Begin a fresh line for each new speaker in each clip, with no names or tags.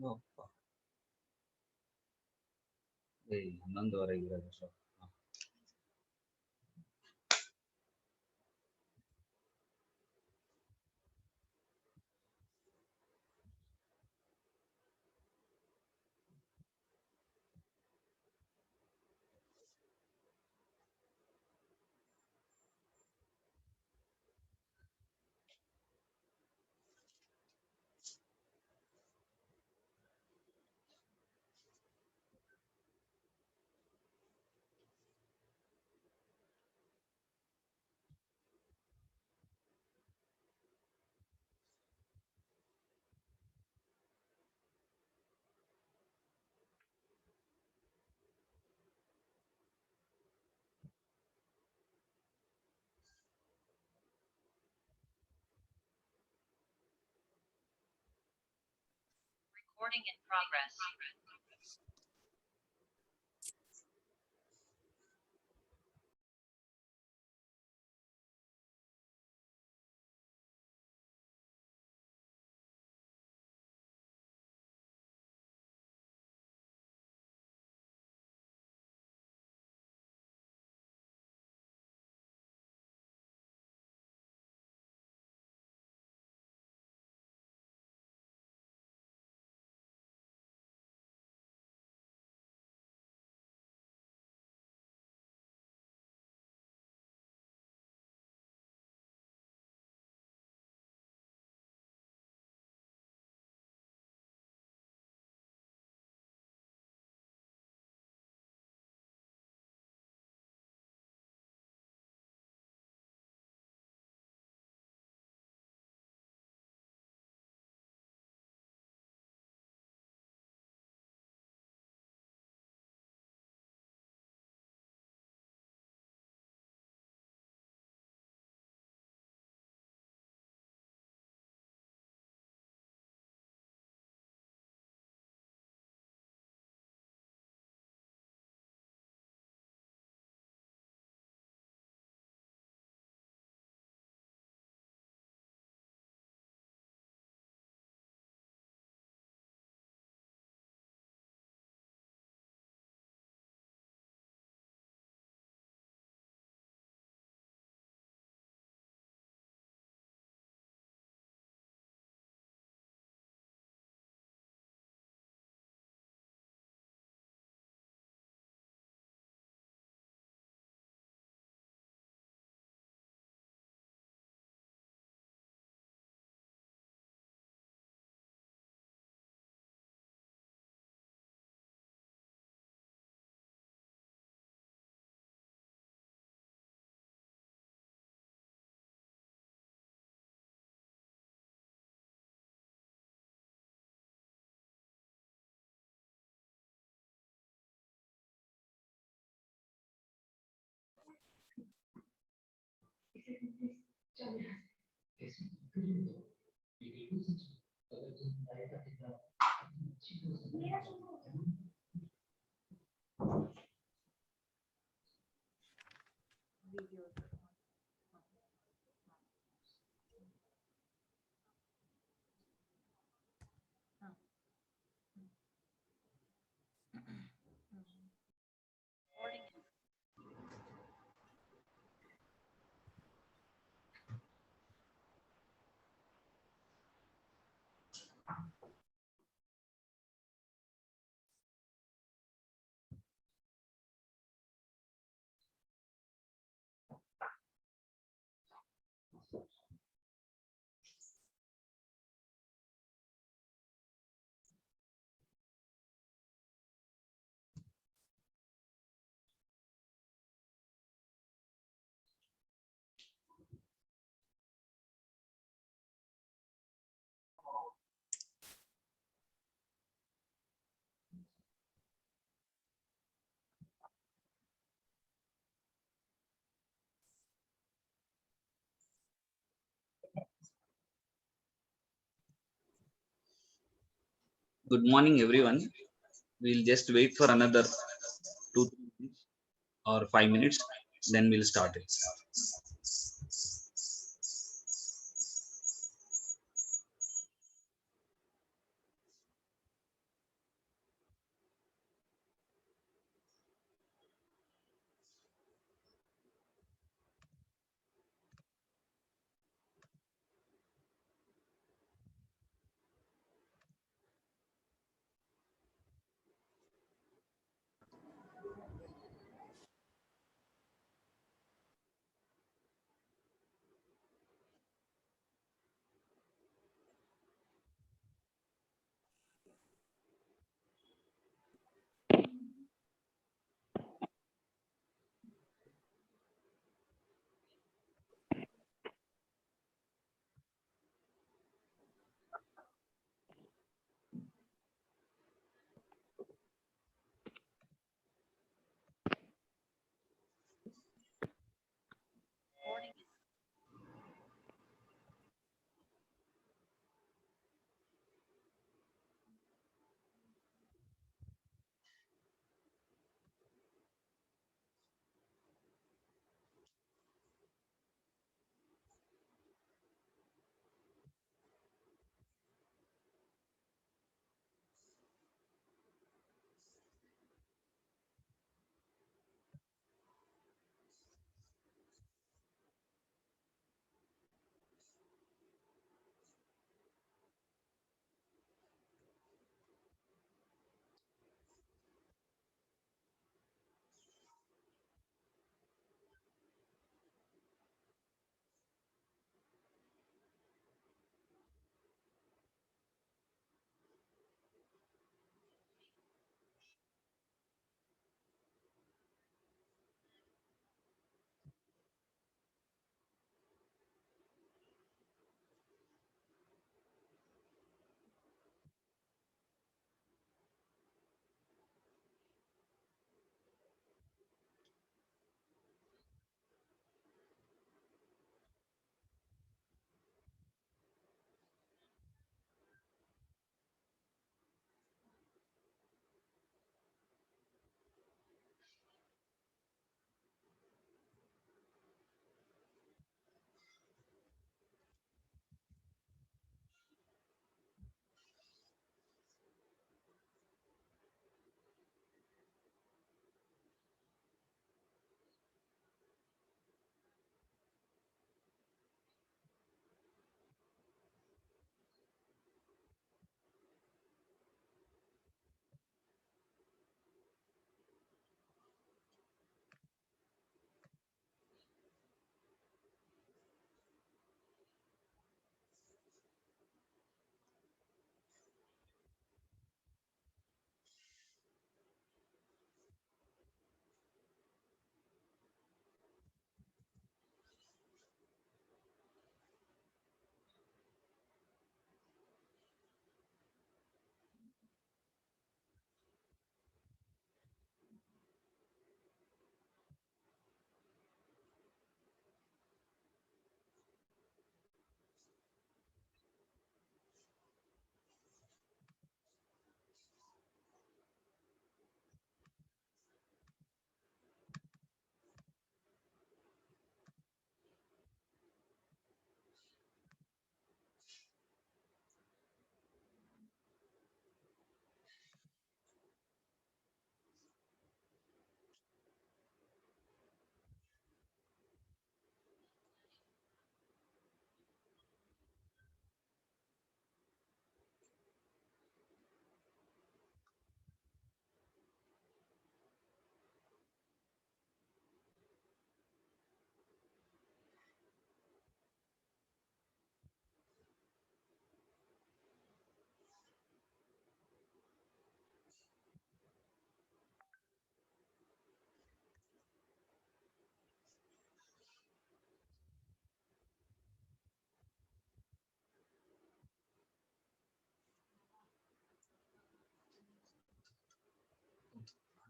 ಅಪ್ಪ ಏಯ್ 11:15 ಇರೋದು so
Recording in progress. Recording in
Good morning, everyone. We'll just wait for another 2 3 minutes or 5 minutes, then we'll start it.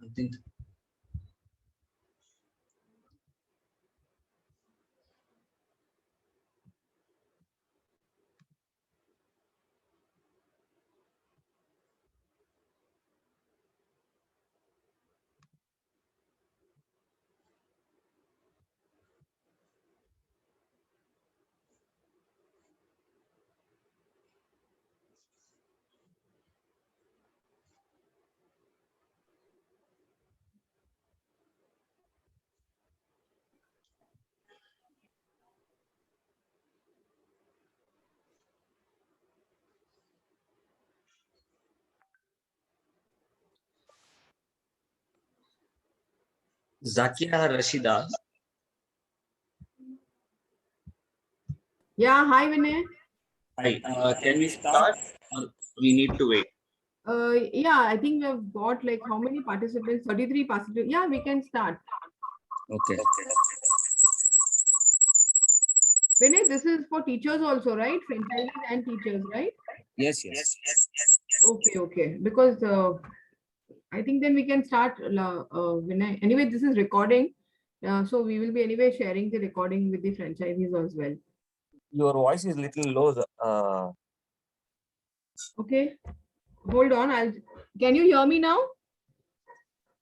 I think Zakia Rashida.
Yeah, hi Vinay.
Hi. Can we start? Or we need to wait.
Yeah, I think we have got like how many participants? 33 participants. Yeah, we can start.
Okay.
Vinay, this is for teachers also, right? Franchises and teachers, right?
Yes, yes.
Okay, okay. Because I think then we can start, Vinay. Anyway, this is recording. So we will be anyway sharing the recording with the franchisees as well.
Your voice is little low.
Okay. Hold on. Can you hear me now?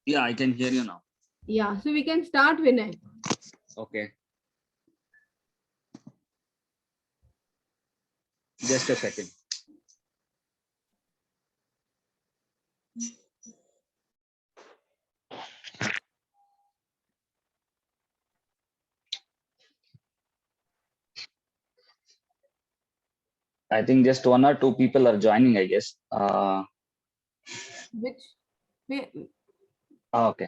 Yeah, I can hear you now.
Yeah. So we can start, Vinay.
Okay. Just a second. I think just one or two people are joining, I guess.
Which?
Okay.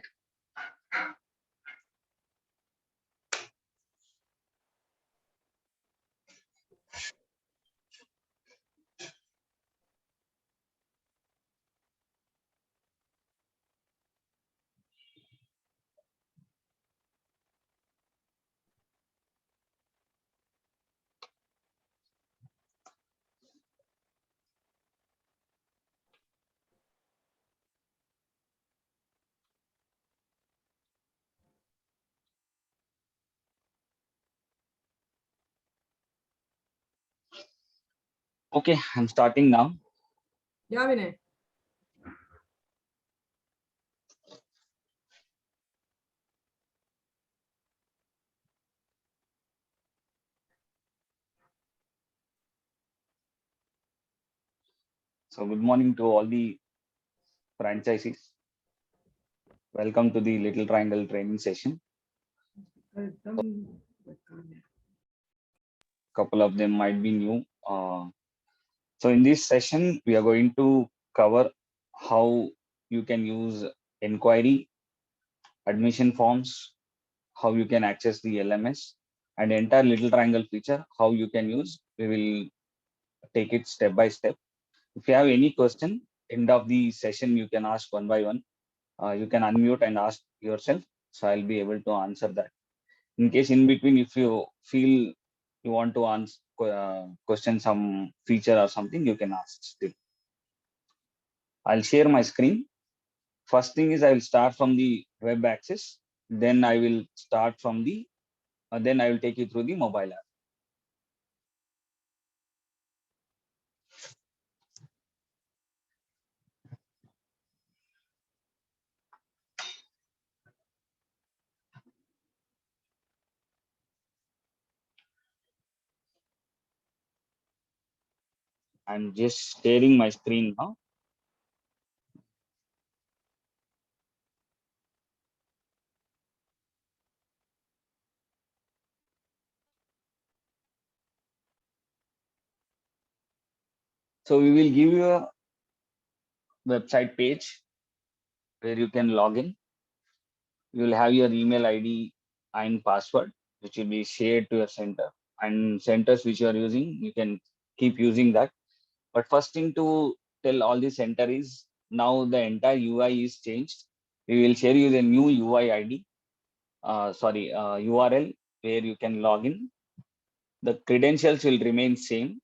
Okay, I'm starting now.
Yeah, Vinay.
So good morning to all the franchisees. Welcome to the Little Triangle training session. Couple of them might be new. So in this session, we are going to cover how you can use inquiry, admission forms, how you can access the LMS, and entire Little Triangle feature, how you can use. We will take it step by step. If you have any question, end of the session, you can ask one by one. You can unmute and ask yourself. So I'll be able to answer that. In case in between, if you feel you want to answer question some feature or something, you can ask still. I'll share my screen. First thing is I will start from the web access. Then I will start from the, then I will take you through the mobile app. I'm just sharing my screen now. So we will give you a website page where you can log in. You will have your email ID and password, which will be shared to your center. And centers which you are using, you can keep using that. But first thing to tell all the center is now the entire UI is changed. We will share you the new UI ID, URL where you can log in. The credentials will remain same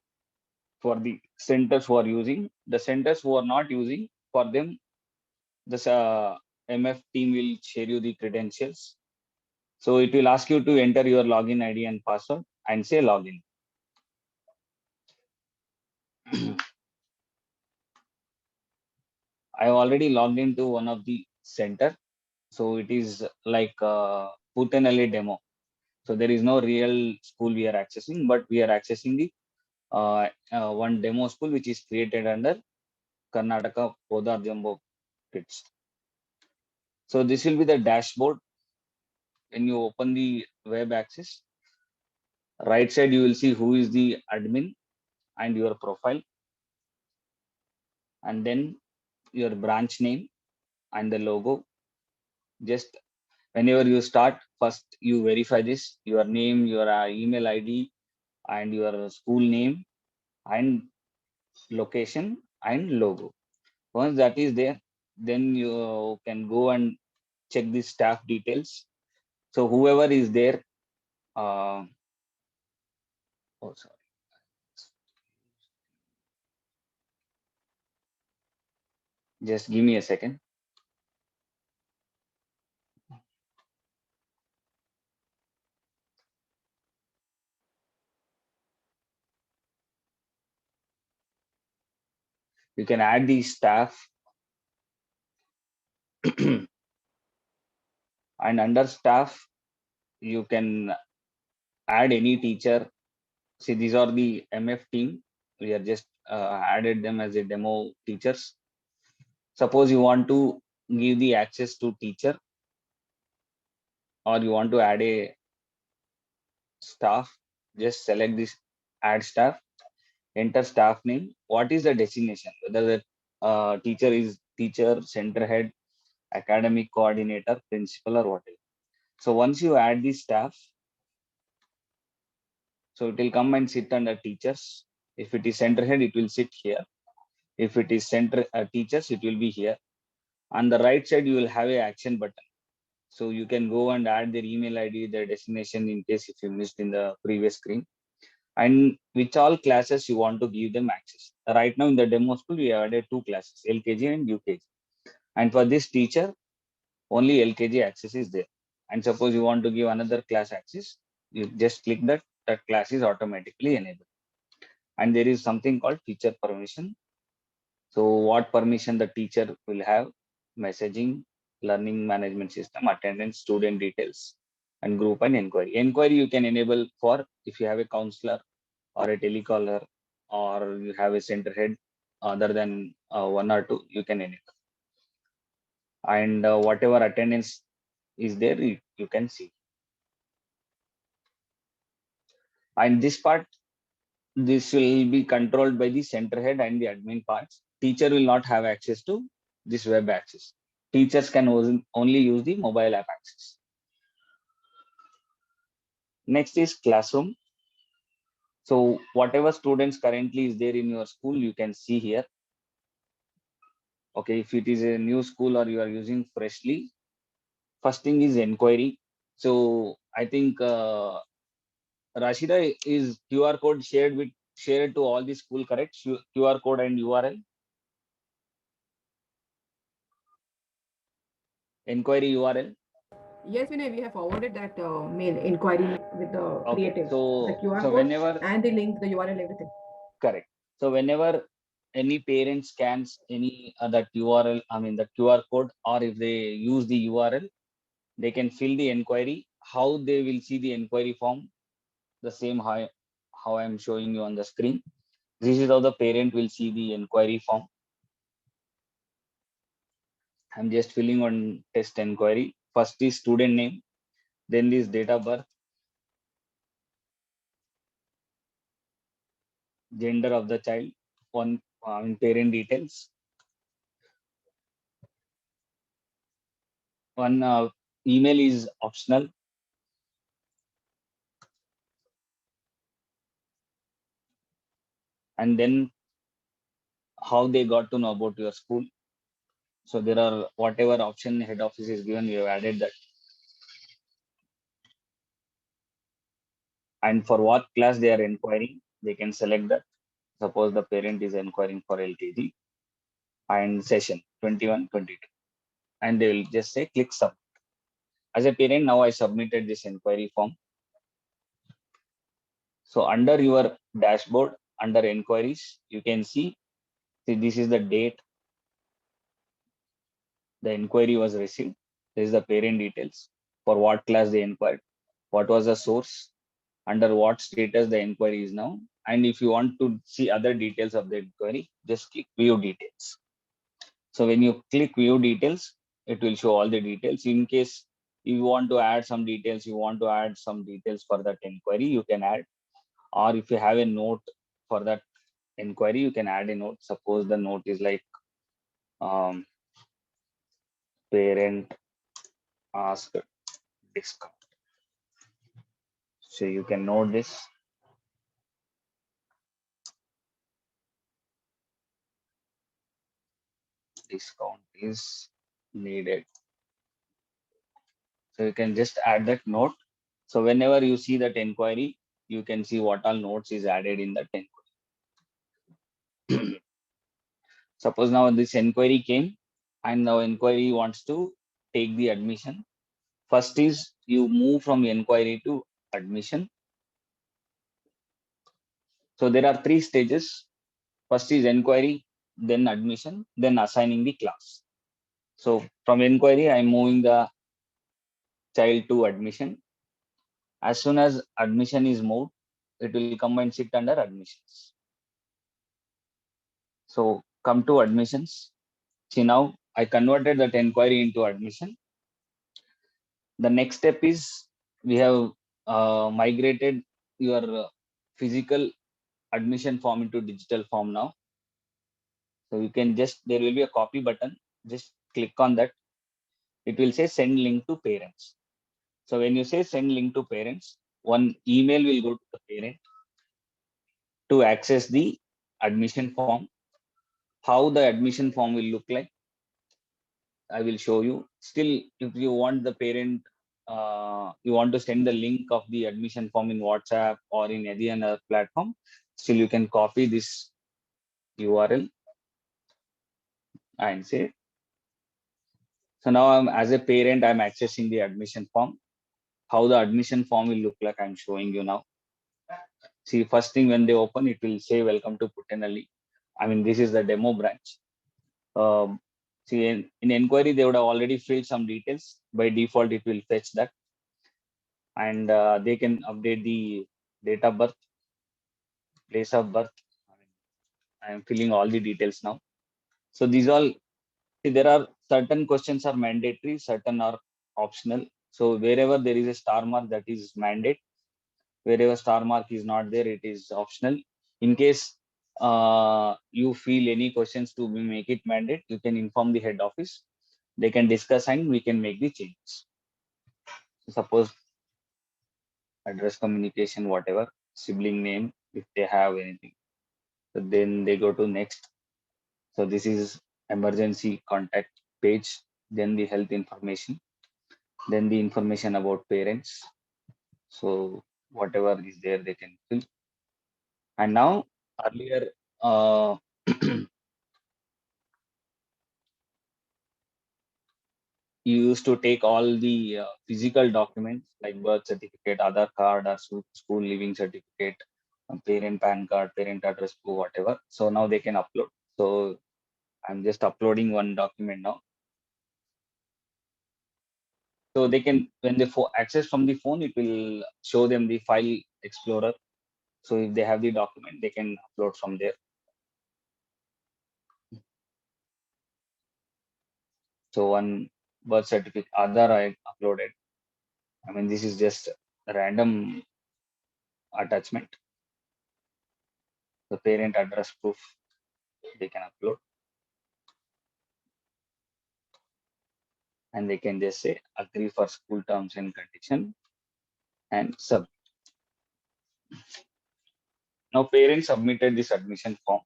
for the centers who are using. The centers who are not using, for them, this MF team will share you the credentials. So it will ask you to enter your login ID and password and say login. I have already logged into one of the center. So it is like Putanale demo. So there is no real school we are accessing, but we are accessing the one demo school which is created under Karnataka Podar Jumbo Kids. So this will be the dashboard. When you open the web access, right side you will see who is the admin and your profile, and then your branch name and the logo. Just whenever you start, first you verify this, your name, your email ID, and your school name and location and logo. Once that is there, then you can go and check the staff details. So whoever is there, oh sorry, just give me a second. You can add the staff and under staff, you can add any teacher. See, these are the MF team. We are just added them as a demo teachers. Suppose you want to give the access to teacher, or you want to add a staff, just select this add staff, enter staff name. What is the designation? Whether the teacher is teacher, center head, academic coordinator, principal, or whatever. So once you add the staff, so it will come and sit under teachers. If it is center head, it will sit here. If it is center teachers, it will be here. On the right side, you will have a action button. So you can go and add their email ID, their destination in case if you missed in the previous screen, and which all classes you want to give them access. Right now in the demo school, we added 2 classes, LKG and UKG. And for this teacher, only LKG access is there. And suppose you want to give another class access, you just click that, that class is automatically enabled. And there is something called teacher permission. So what permission the teacher will have: messaging, learning management system, attendance, student details, and group and inquiry. Inquiry you can enable for if you have a counselor or a telecaller, or you have a center head other than 1 or 2, you can enable. And whatever attendance is there, you can see. And this part, this will be controlled by the center head and the admin parts. Teacher will not have access to this web access. Teachers can only use the mobile app access. Next is classroom. So whatever students currently is there in your school, you can see here. Okay, if it is a new school or you are using freshly, first thing is inquiry. So I think Rashida, is QR code shared to all the school, correct? QR code and URL. Inquiry URL.
Yes, Vinay, we have forwarded that mail inquiry with the
Okay,
creative, the
so
QR code
whenever,
and the link, the URL, everything.
correct. So whenever any parent scans any that URL, I mean the QR code, or if they use the URL, they can fill the inquiry. How they will see the inquiry form? The same how I'm showing you on the screen. This is how the parent will see the inquiry form. I'm just filling on test inquiry. First is student name, then is date of birth, gender of the child, one parent details, one email is optional, and then how they got to know about your school. So there are whatever option head office is given, we have added that. And for what class they are inquiring, they can select that. Suppose the parent is inquiring for LKG and session 21-22. and they will just say click submit. As a parent, now I submitted this inquiry form. So under your dashboard, under inquiries, you can see this is the date the inquiry was received. This is the parent details, for what class they inquired, what was the source, under what status the inquiry is now. And if you want to see other details of the inquiry, just click view details. So when you click view details, it will show all the details. In case you want to add some details, for that inquiry, you can add. Or if you have a note for that inquiry, you can add a note. Suppose the note is like parent asked discount. So you can note this. Discount is needed. So you can just add that note. So whenever you see that inquiry, you can see what all notes is added in that inquiry. Suppose now this inquiry came and now inquiry wants to take the admission. First is you move from inquiry to admission. So there are 3 stages. First is inquiry, then admission, then assigning the class. So from inquiry, I'm moving the child to admission. As soon as admission is moved, it will come and sit under admissions. So come to admissions. See, now I converted that inquiry into admission. The next step is we have migrated your physical admission form into digital form now. So you can just, there will be a copy button. Just click on that. It will say send link to parents. So when you say send link to parents, one email will go to the parent to access the admission form. How the admission form will look like, I will show you. Still, if you want the parent, you want to send the link of the admission form in WhatsApp or in any other platform, still you can copy this URL and say. So now I'm, as a parent, I'm accessing the admission form. How the admission form will look like, I'm showing you now. See, first thing when they open, it will say welcome to Puttanalli. I mean, this is the demo branch. See, in inquiry, they would have already filled some details. By default, it will fetch that. And they can update the date of birth, place of birth. I am filling all the details now. So these all, see, there are certain questions are mandatory, certain are optional. So wherever there is a star mark, that is mandate. Wherever star mark is not there, it is optional. In case you feel any questions to make it mandate, you can inform the head office. They can discuss and we can make the changes. So suppose address, communication, whatever, sibling name, if they have anything. So then they go to next. So this is emergency contact page, then the health information, then the information about parents. So whatever is there, they can fill. And now earlier, you used to take all the physical documents like birth certificate, Aadhaar card, or school living certificate, parent PAN card, parent address proof, whatever. So now they can upload. So I'm just uploading one document now. So they can, when they access from the phone, it will show them the file explorer. So if they have the document, they can upload from there. So one birth certificate, Aadhaar I uploaded. I mean, this is just a random attachment. The parent address proof, they can upload. And they can just say agree for school terms and condition and submit. Now parents submitted this admission form.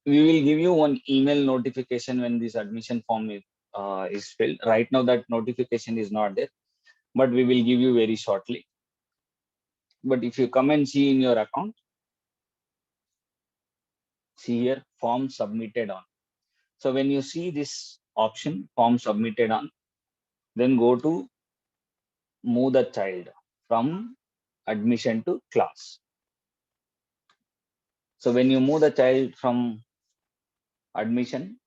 We will give you one email notification when this admission form is filled. Right now that notification is not there, but we will give you very shortly. But if you come and see in your account, see here form submitted on. So when you see this option, form submitted on, then go to move the child from admission to class. So when you move the child from admission,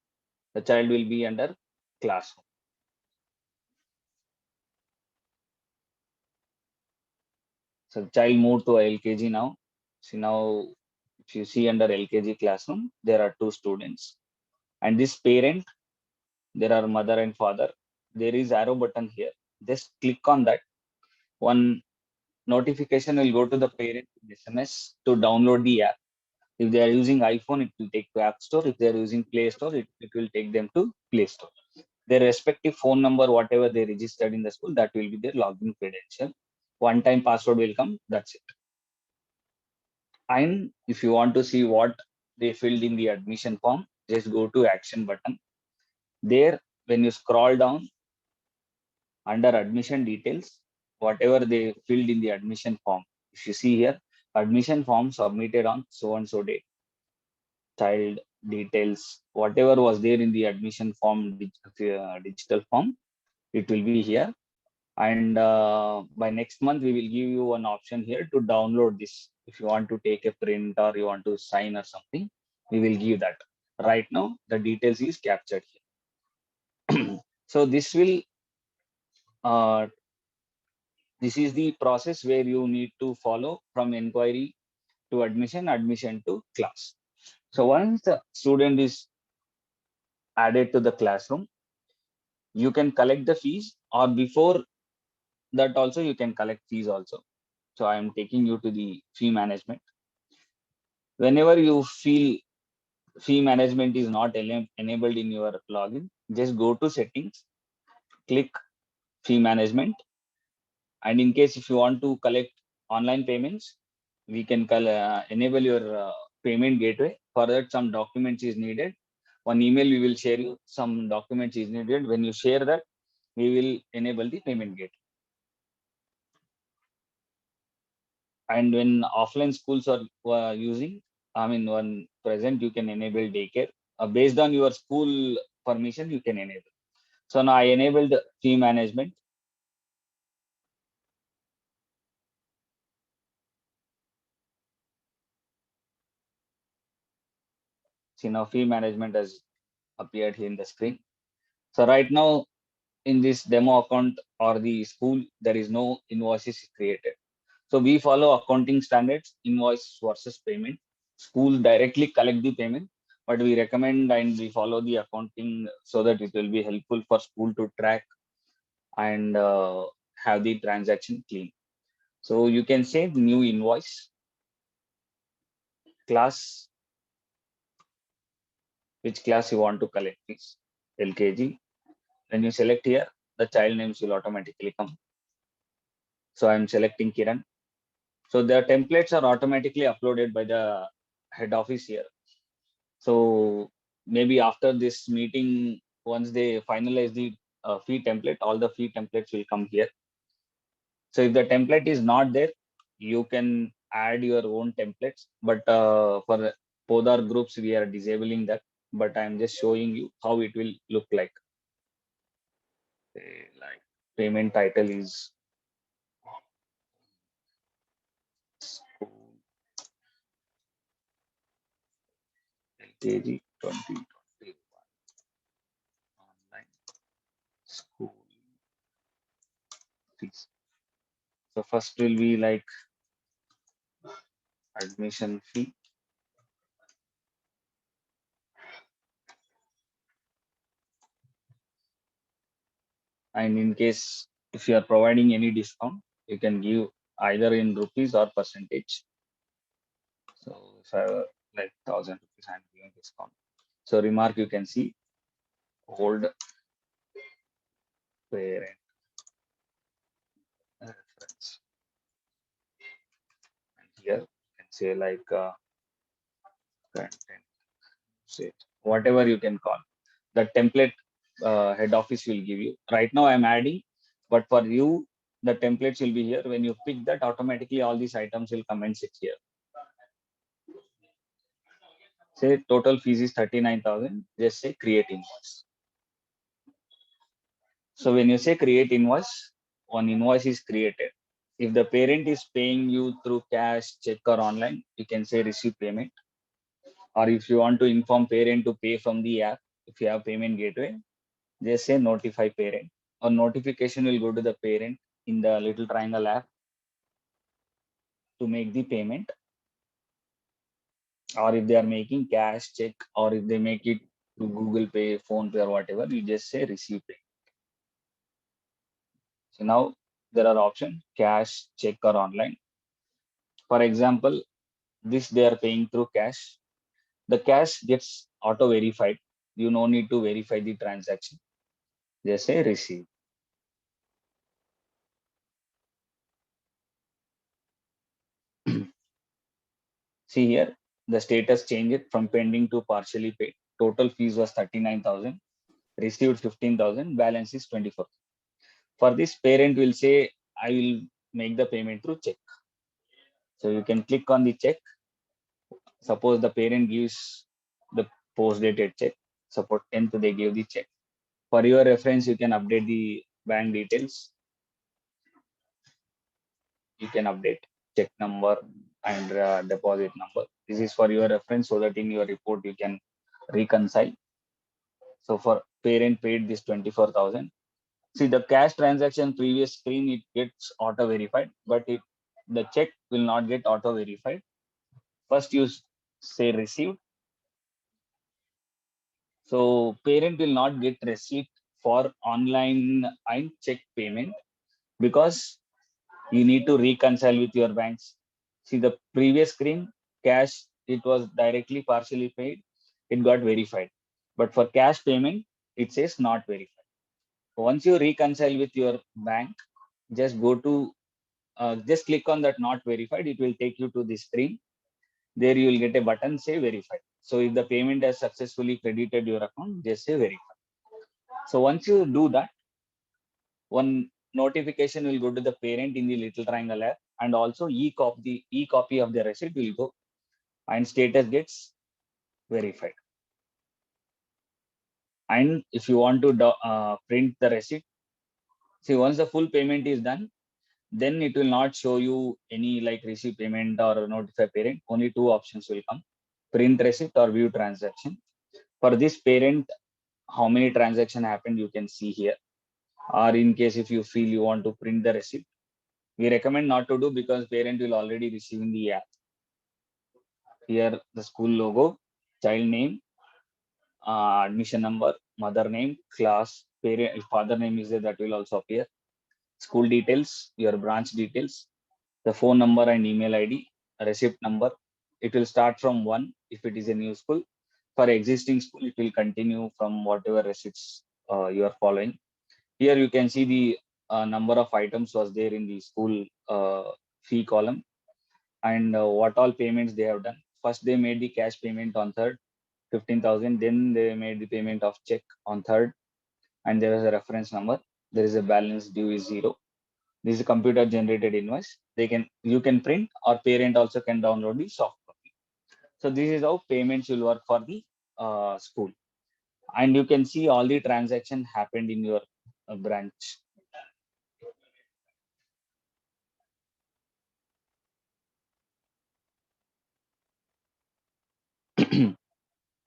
the child will be under classroom. So the child moved to LKG now. See now, if you see under LKG classroom, there are 2 students. And this parent, there are mother and father. There is arrow button here. Just click on that. One notification will go to the parent SMS to download the app. If they are using iPhone, it will take to App Store. If they are using Play Store, it will take them to Play Store. Their respective phone number, whatever they registered in the school, that will be their login credential. One time password will come, that's it. And if you want to see what they filled in the admission form, just go to action button. There, when you scroll down under admission details, whatever they filled in the admission form, if you see here, admission form submitted on so and so date, child details, whatever was there in the admission form, digital form, it will be here. And by next month, we will give you an option here to download this. If you want to take a print or you want to sign or something, we will give that. Right now, the details is captured here. So this will, this is the process where you need to follow from inquiry to admission, admission to class. So once the student is added to the classroom, you can collect the fees, or before that also you can collect fees also. So I am taking you to the fee management. Whenever you feel fee management is not enabled in your login, just go to settings, click fee management. And in case if you want to collect online payments, we can enable your payment gateway. For that, some documents is needed. One email we will share you, some documents is needed. When you share that, we will enable the payment gateway. And when offline schools are using, I mean, when present, you can enable daycare. Based on your school permission, you can enable. So now I enabled fee management. See now fee management has appeared here in the screen. So right now in this demo account or the school, there is no invoices created. So we follow accounting standards, invoice versus payment. Schools directly collect the payment, but we recommend and we follow the accounting so that it will be helpful for school to track and have the transaction clean. So you can say new invoice, class, which class you want to collect this, LKG. When you select here, the child names will automatically come. So I'm selecting Kiran. So the templates are automatically uploaded by the head office here. So maybe after this meeting, once they finalize the fee template, all the fee templates will come here. So if the template is not there, you can add your own templates. But for Podar groups, we are disabling that. But I'm just showing you how it will look like. Like payment title is school LKG 2021 online school fees. So first will be like admission fee. And in case if you are providing any discount, you can give either in rupees or percentage. So if I like 1,000 rupees, I'm giving discount. So remark, you can see old parent reference. And here you can say like content set, whatever you can call. The template head office will give you. Right now I'm adding, but for you, the templates will be here. When you pick that, automatically all these items will come and sit here. Say total fees is 39,000. Just say create invoice. So when you say create invoice, one invoice is created. If the parent is paying you through cash, check or online, you can say receive payment. Or if you want to inform parent to pay from the app, if you have payment gateway, just say notify parent. Or notification will go to the parent in the little triangle app to make the payment. Or if they are making cash, check, or if they make it to Google Pay, Phone Pay, or whatever, you just say receive pay. So now there are options cash, check, or online. For example, this they are paying through cash. The cash gets auto verified. You no need to verify the transaction. Just say receive. See here, the status changed from pending to partially paid. Total fees was 39,000. Received 15,000. Balance is 24. For this, parent will say, I will make the payment through check. So you can click on the check. Suppose the parent gives the post dated check. Suppose 10th they give the check. For your reference, you can update the bank details. You can update check number and deposit number. This is for your reference so that in your report you can reconcile. So for parent paid this 24,000. See the cash transaction previous screen, it gets auto verified, but the check will not get auto verified. First you say received. So parent will not get receipt for online and check payment because you need to reconcile with your banks. See the previous screen, cash, it was directly partially paid, it got verified. But for cash payment, it says not verified. Once you reconcile with your bank, just go to, just click on that not verified, it will take you to the screen. There you will get a button say verified. So if the payment has successfully credited your account, just say verified. So once you do that, one notification will go to the parent in the little triangle app, and also e-copy of the receipt will go and status gets verified. And if you want to print the receipt, see once the full payment is done, then it will not show you any like receive payment or notify parent. Only two options will come: print receipt or view transaction. For this parent, how many transaction happened you can see here. Or in case if you feel you want to print the receipt, we recommend not to do because parent will already receive in the app. Here the school logo, child name, admission number, mother name, class, parent, if father name is there, that will also appear. School details, your branch details, the phone number and email ID, receipt number. It will start from 1 if it is a new school. For existing school, it will continue from whatever receipts you are following. Here you can see the number of items was there in the school fee column, and what all payments they have done. First, they made the cash payment on 3rd, 15,000. Then they made the payment of check on 3rd, and there is a reference number. There is a balance due is 0. This is a computer generated invoice. You can print, or parent also can download the soft copy. So this is how payments will work for the school, and you can see all the transaction happened in your branch.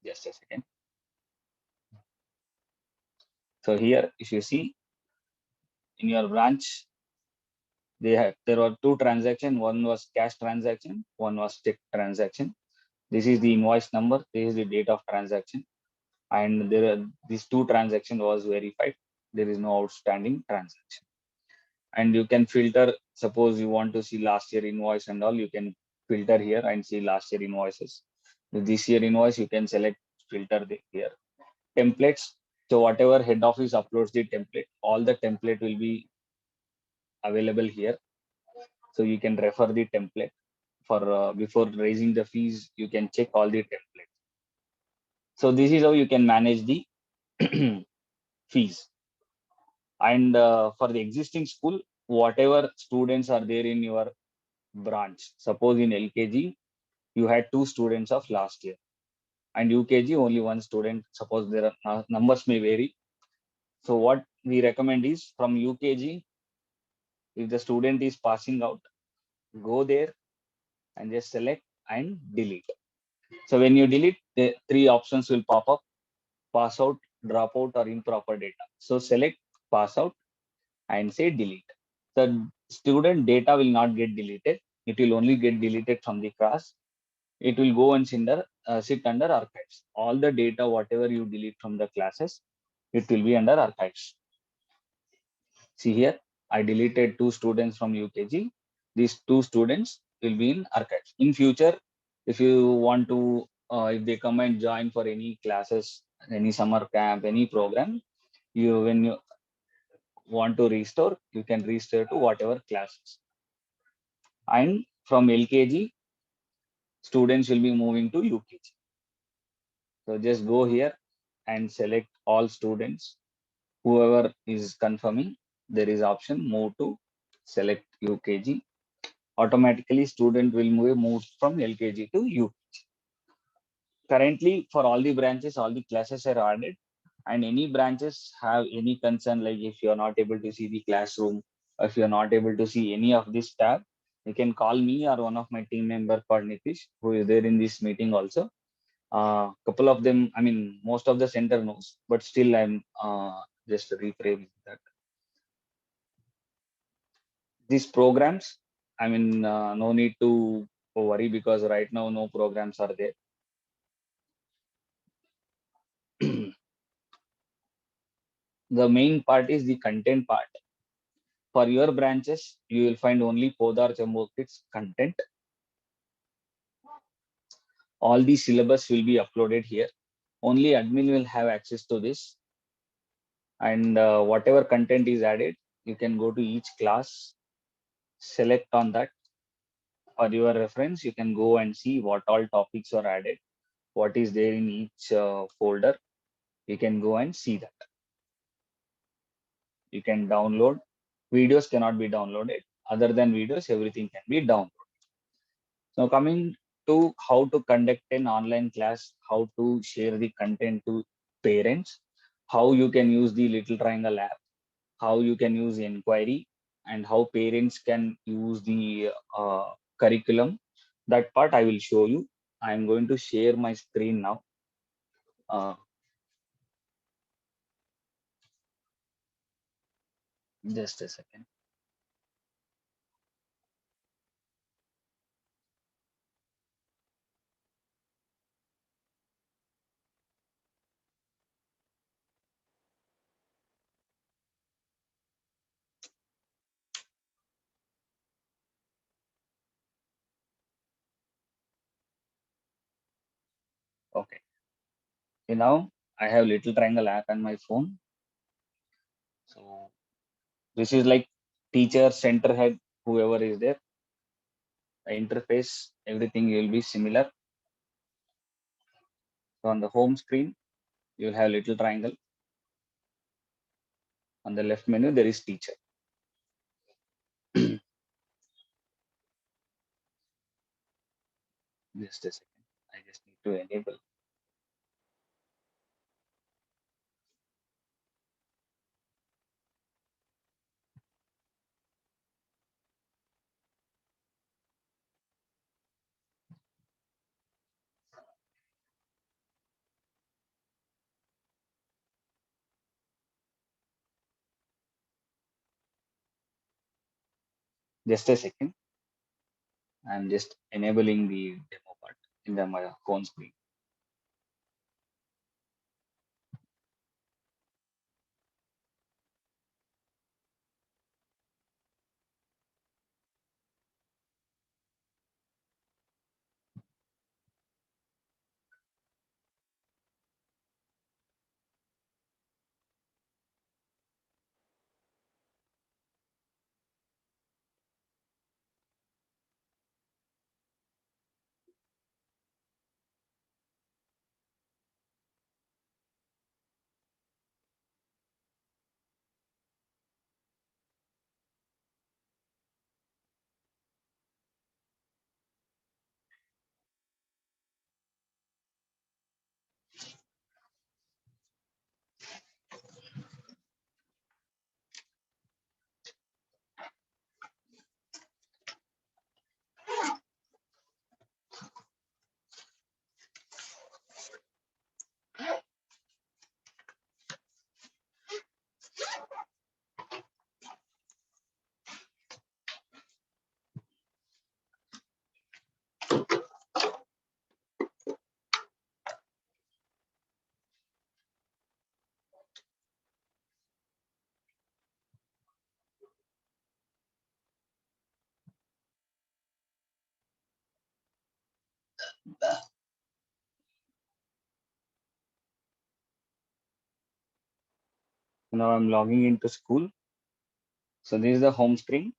Just a second. So here, if you see in your branch, there were two transactions. One was cash transaction, one was check transaction. This is the invoice number. This is the date of transaction, and these two transaction was verified. There is no outstanding transaction, and you can filter. Suppose you want to see last year invoice and all, you can filter here and see last year invoices. With this year invoice, you can select filter here. Templates. So whatever head office uploads the template, all the template will be available here. So you can refer the template for before raising the fees, you can check all the templates. So this is how you can manage the fees. And for the existing school, whatever students are there in your branch, suppose in LKG, you had 2 students of last year, and UKG only 1 student. Suppose there are numbers may vary. So what we recommend is from UKG, if the student is passing out, go there and just select and delete. So when you delete, the three options will pop up: pass out, drop out, or improper data. So select pass out and say delete. The student data will not get deleted. It will only get deleted from the class. It will go and sit under archives. All the data, whatever you delete from the classes, it will be under archives. See here, I deleted 2 students from UKG. These 2 students will be in archives. In future, if you want to, if they come and join for any classes, any summer camp, any program, when you want to restore, you can restore to whatever classes. And from LKG, students will be moving to UKG. So just go here and select all students. Whoever is confirming, there is option move to select UKG. Automatically student will move from LKG to UKG. Currently, for all the branches, all the classes are added, and any branches have any concern, like if you're not able to see the classroom, or if you're not able to see any of this tab, you can call me or one of my team member called Nitish, who is there in this meeting also. Couple of them, I mean, most of the center knows, but still I'm just reframing that. These programs, I mean, no need to worry because right now no programs are there. The main part is the content part. For your branches, you will find only Podar Jammu Kids content. All the syllabus will be uploaded here. Only admin will have access to this. And whatever content is added, you can go to each class, select on that. For your reference, you can go and see what all topics are added, what is there in each folder. You can go and see that. You can download. Videos cannot be downloaded. Other than videos, everything can be downloaded. Now coming to how to conduct an online class, how to share the content to parents, how you can use the Little Triangle app, how you can use inquiry, and how parents can use the curriculum. That part I will show you. I am going to share my screen now. Just a second. Okay. So now I have Little Triangle app on my phone. So this is like teacher, center head, whoever is there. The interface, everything will be similar. So on the home screen, you will have Little Triangle. On the left menu, there is teacher. Just a second. I just need to enable. Just a second. I'm just enabling the demo part in my phone screen. Now I'm logging into school. So this is the home screen.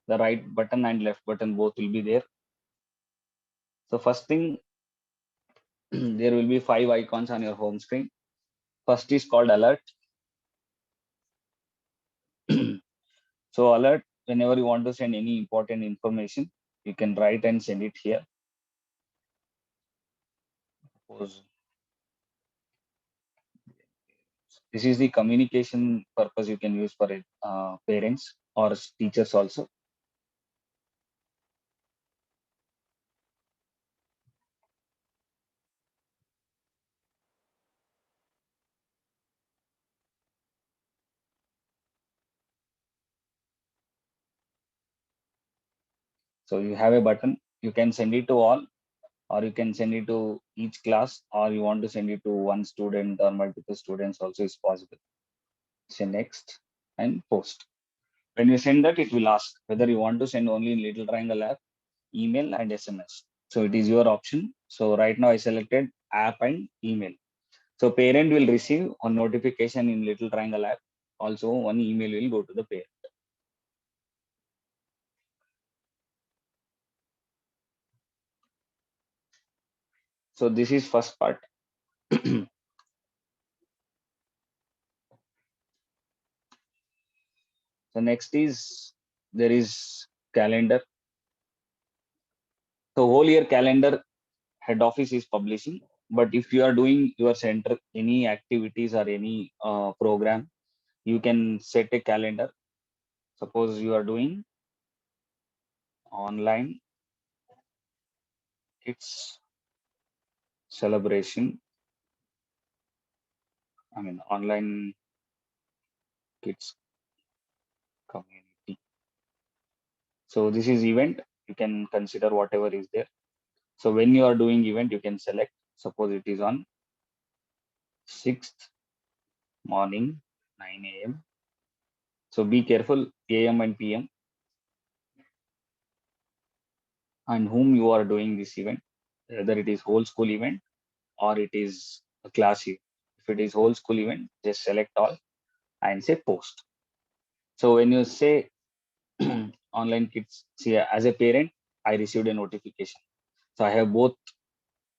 The right button and left button both will be there. So first thing, there will be 5 icons on your home screen. First is called alert. So alert, whenever you want to send any important information, you can write and send it here. Suppose this is the communication purpose you can use for it, parents or teachers also. So you have a button, you can send it to all, or you can send it to each class, or you want to send it to one student or multiple students also is possible. Say next and post. When you send that, it will ask whether you want to send only in Little Triangle app, email and SMS. So it is your option. So right now I selected app and email. So parent will receive a notification in Little Triangle app. Also one email will go to the parent. So this is first part. So next is, there is calendar. So whole year calendar head office is publishing. But if you are doing your center, any activities or any program, you can set a calendar. Suppose you are doing online kids celebration. I mean, online kids community. So this is event. You can consider whatever is there. So when you are doing event, you can select. Suppose it is on 6th morning, 9 a.m. So be careful, AM and PM, and whom you are doing this event, whether it is whole school event or it is a class event. If it is whole school event, just select all and say post. So when you say online kids, see, as a parent, I received a notification. So I have both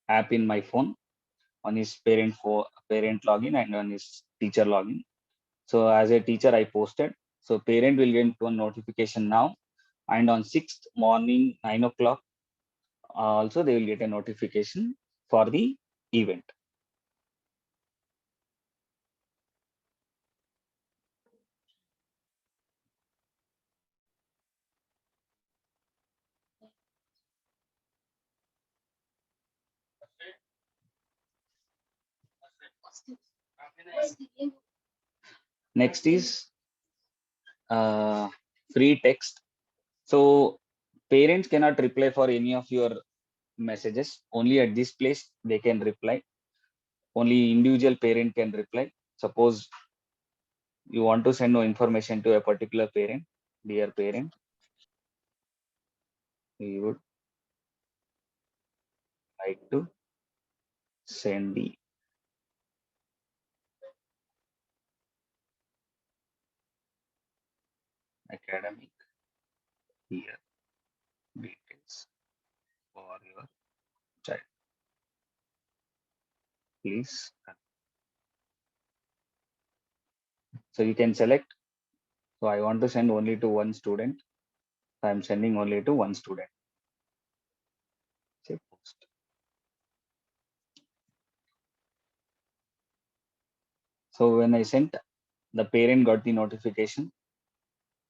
app in my phone. One is parent login and one is teacher login. So as a teacher, I posted. So parent will get one notification now, and on 6th morning, 9 o'clock, also they will get a notification for the event. Next is free text. So parents cannot reply for any of your messages. Only at this place they can reply. Only individual parent can reply. Suppose you want to send no information to a particular parent, dear parent, we would like to send the academic year details for your child. Please. So you can select. So I want to send only to one student. So I'm sending only to one student. Say post. So when I sent, the parent got the notification.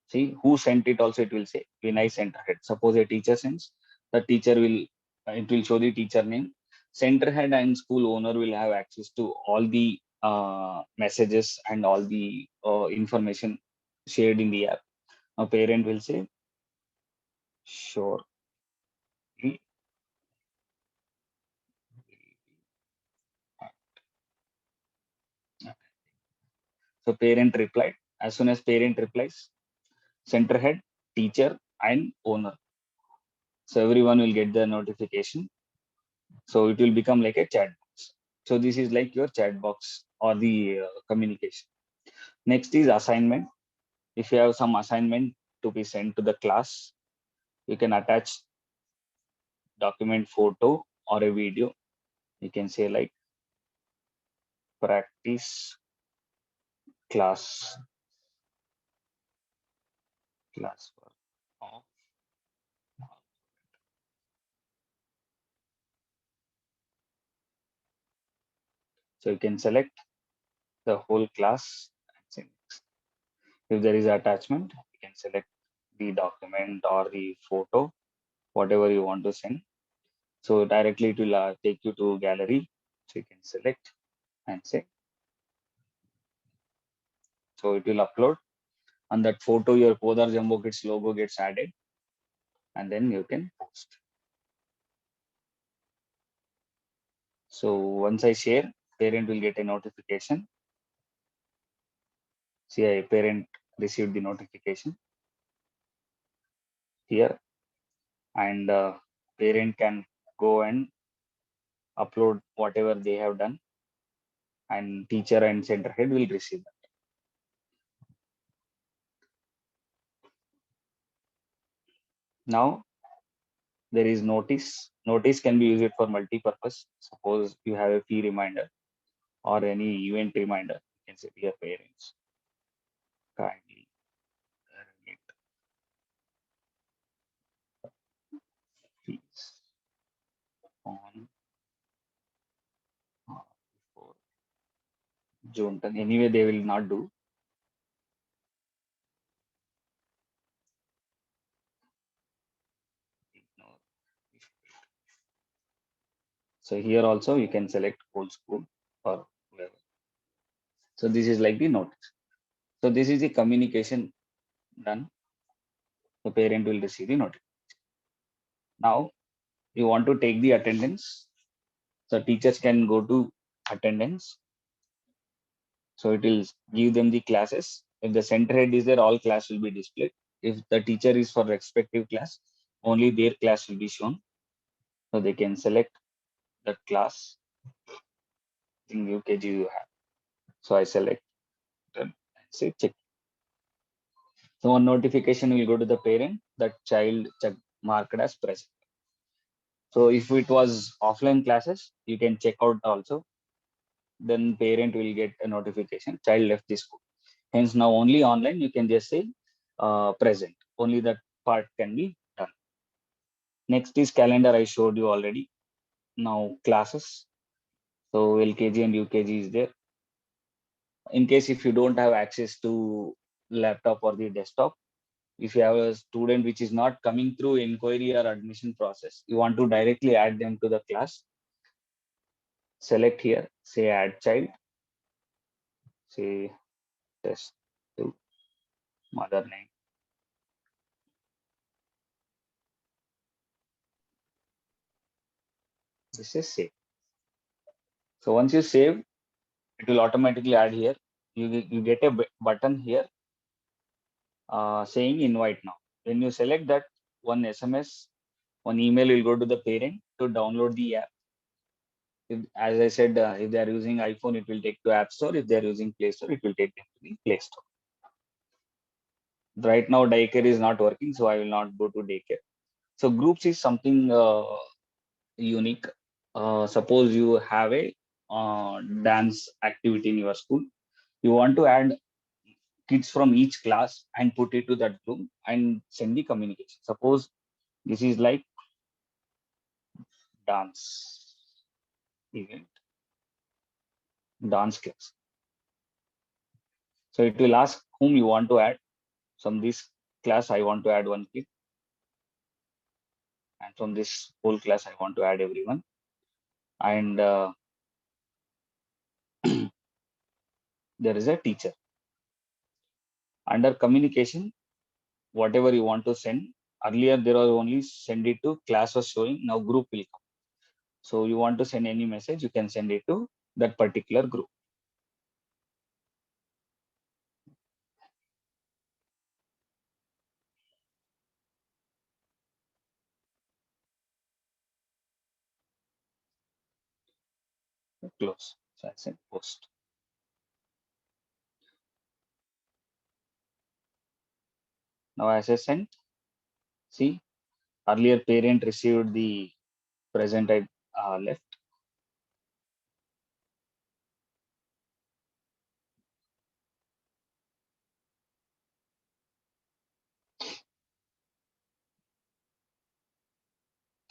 See who sent it also, it will say when I sent head. Suppose a teacher sends, the teacher will, it will show the teacher name. Center head and school owner will have access to all the messages and all the information shared in the app. A parent will say, sure. So parent replied. As soon as parent replies, center head, teacher, and owner. So everyone will get the notification. So it will become like a chat box. So this is like your chat box or the communication. Next is assignment. If you have some assignment to be sent to the class, you can attach document photo or a video. You can say like practice class work of. So you can select the whole class and send next. If there is attachment, you can select the document or the photo, whatever you want to send. So directly it will take you to gallery. So you can select and say. So it will upload, and that photo, your Podar Jumbo Kids logo gets added, and then you can post. So once I share, parent will get a notification. See, a parent received the notification here, and parent can go and upload whatever they have done, and teacher and center head will receive that. Now there is notice. Notice can be used for multi-purpose. Suppose you have a fee reminder or any event reminder. You can say, dear parents, kindly remit fees on before June 10. Anyway, they will not do. Ignore. So here also you can select old school or whoever. So this is like the notice. So this is the communication done. The parent will receive the notice. Now you want to take the attendance. So teachers can go to attendance. So it will give them the classes. If the center head is there, all class will be displayed. If the teacher is for respective class, only their class will be shown. So they can select that class in UKG you have. So I select and say check. So one notification will go to the parent that child check marked as present. So if it was offline classes, you can check out also. Then parent will get a notification, child left the school. Hence now only online, you can just say present. Only that part can be done. Next is calendar, I showed you already. Now classes. So LKG and UKG is there. In case if you don't have access to laptop or the desktop, if you have a student which is not coming through inquiry or admission process, you want to directly add them to the class, select here, say add child, say test to mother name. This is save. So once you save, it will automatically add here. You get a button here saying invite now. When you select that, one SMS, one email will go to the parent to download the app. If, as I said, if they are using iPhone, it will take to App Store. If they are using Play Store, it will take them to the Play Store. Right now, daycare is not working, so I will not go to daycare. So groups is something unique. Suppose you have a dance activity in your school. You want to add kids from each class and put it to that group and send the communication. Suppose this is like dance event, dance class. So it will ask whom you want to add. From this class, I want to add one kid. And from this whole class, I want to add everyone. And there is a teacher. Under communication, whatever you want to send. Earlier, there was only send it to class was showing. Now group will come. So you want to send any message, you can send it to that particular group. close. So I said post. Now as I sent, see, earlier parent received the present at left.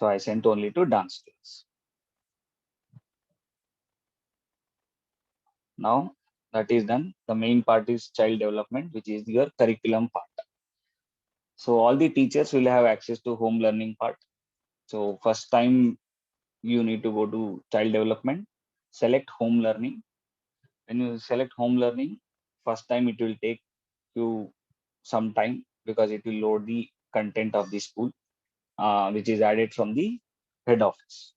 So I sent only to dance class. Now that is done. The main part is child development, which is your curriculum part. So all the teachers will have access to home learning part. So first time you need to go to child development, select home learning. When you select home learning, first time it will take you some time because it will load the content of the school, which is added from the head office.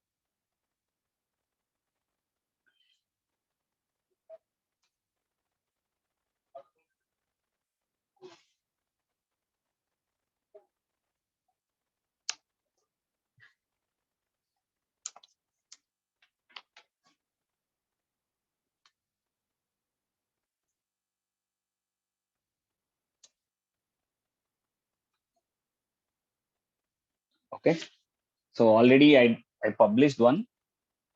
Okay. So already I published one.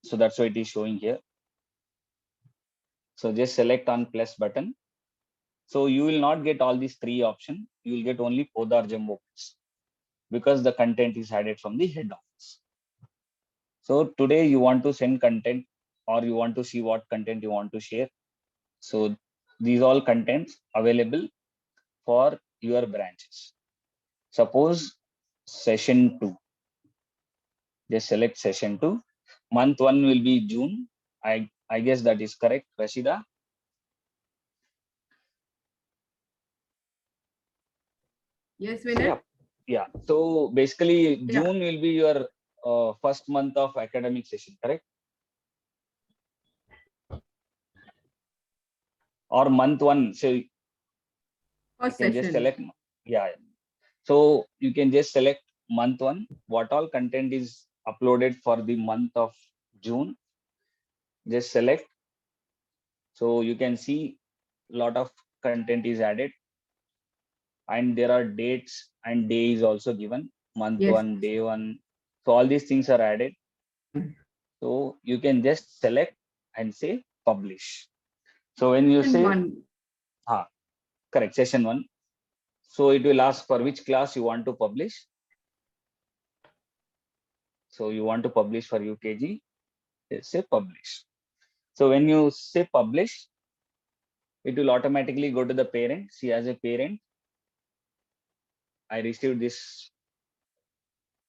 So that's why it is showing here. So just select on plus button. So you will not get all these three options. You will get only Podar Jumbo because the content is added from the head office. So today you want to send content or you want to see what content you want to share. So these all contents available for your branches. Suppose session 2. Just select session 2. Month 1 will be June. I guess that is correct, Rashida.
Yes, Vinay.
Yeah. So basically June will be your first month of academic session, correct? Or month 1. So you
First
can just
session.
select. Yeah. So you can just select month 1. What all content is uploaded for the month of June? Just select. So you can see a lot of content is added, and there are dates and day is also given. Month
Yes.
1, day 1. So all these things are added. So you can just select and say publish. So when you say correct, session 1, so it will ask for which class you want to publish. So you want to publish for UKG, say publish. So when you say publish, it will automatically go to the parent. See, as a parent, I received this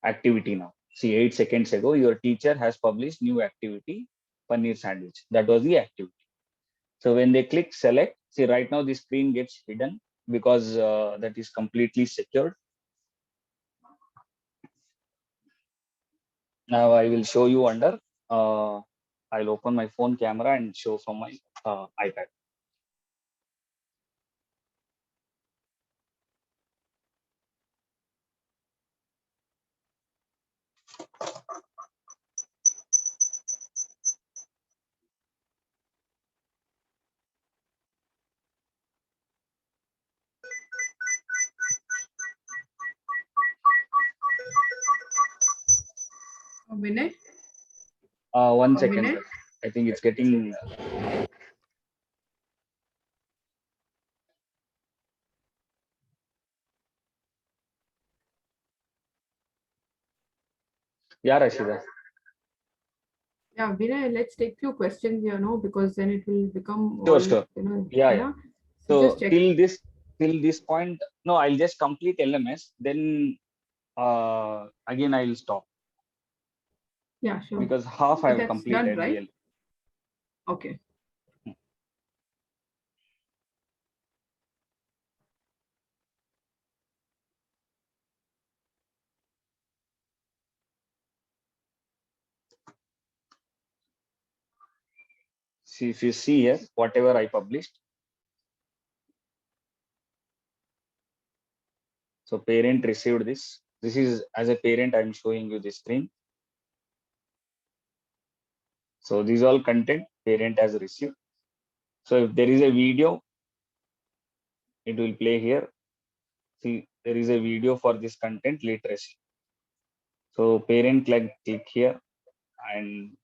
activity now. See, 8 seconds ago, your teacher has published new activity, paneer sandwich. That was the activity. So when they click select, see right now the screen gets hidden because that is completely secured. Now I will show you under, I'll open my phone camera and show from my iPad.
Vinay.
1 second,
Vinay?
sir. I think it's getting. Yeah, Rashida.
Yeah, Vinay, let's take few questions here, no, because then it will become
Sure,
all,
sure.
you know,
Yeah,
you
yeah.
know. So just
So
check.
till this point, no, I'll just complete LMS. Then again I'll stop
Yeah, sure.
because half
So
I've
that's done,
completed
right?
the.
Okay.
See, if you see here, whatever I published. So parent received this. This is as a parent, I'm showing you this screen. So these all content parent has received. So if there is a video, it will play here. See, there is a video for this content literacy. So parent click here and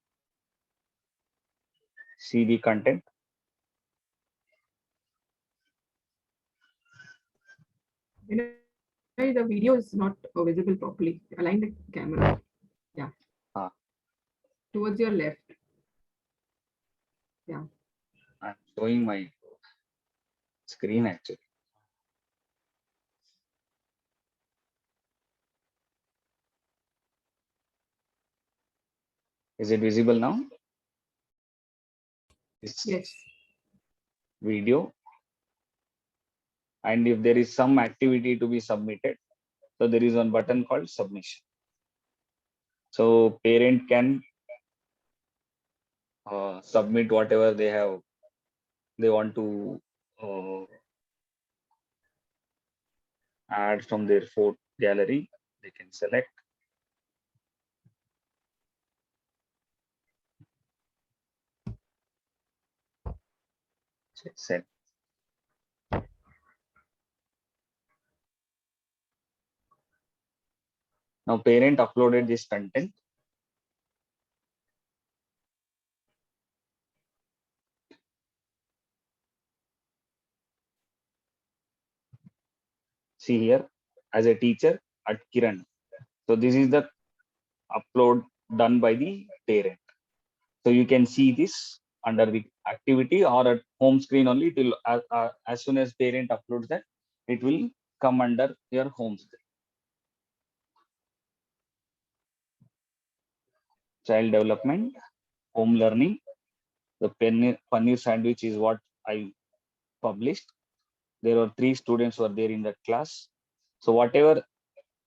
see the content.
The video is not visible properly. Align the camera. Yeah.
Ah.
Towards your left. Yeah.
I'm showing my screen actually. Is it visible now? This
Yes.
video. And if there is some activity to be submitted, so there is one button called submission. So parent can submit whatever they want to add from their photo gallery. They can select. Send. Now parent uploaded this content. See here as a teacher at Kiran. So this is the upload done by the parent. So you can see this under the activity or at home screen only. It will as soon as parent uploads that, it will come under your home screen. Child development, home learning. The paneer sandwich is what I published. There were 3 students were there in that class. So whatever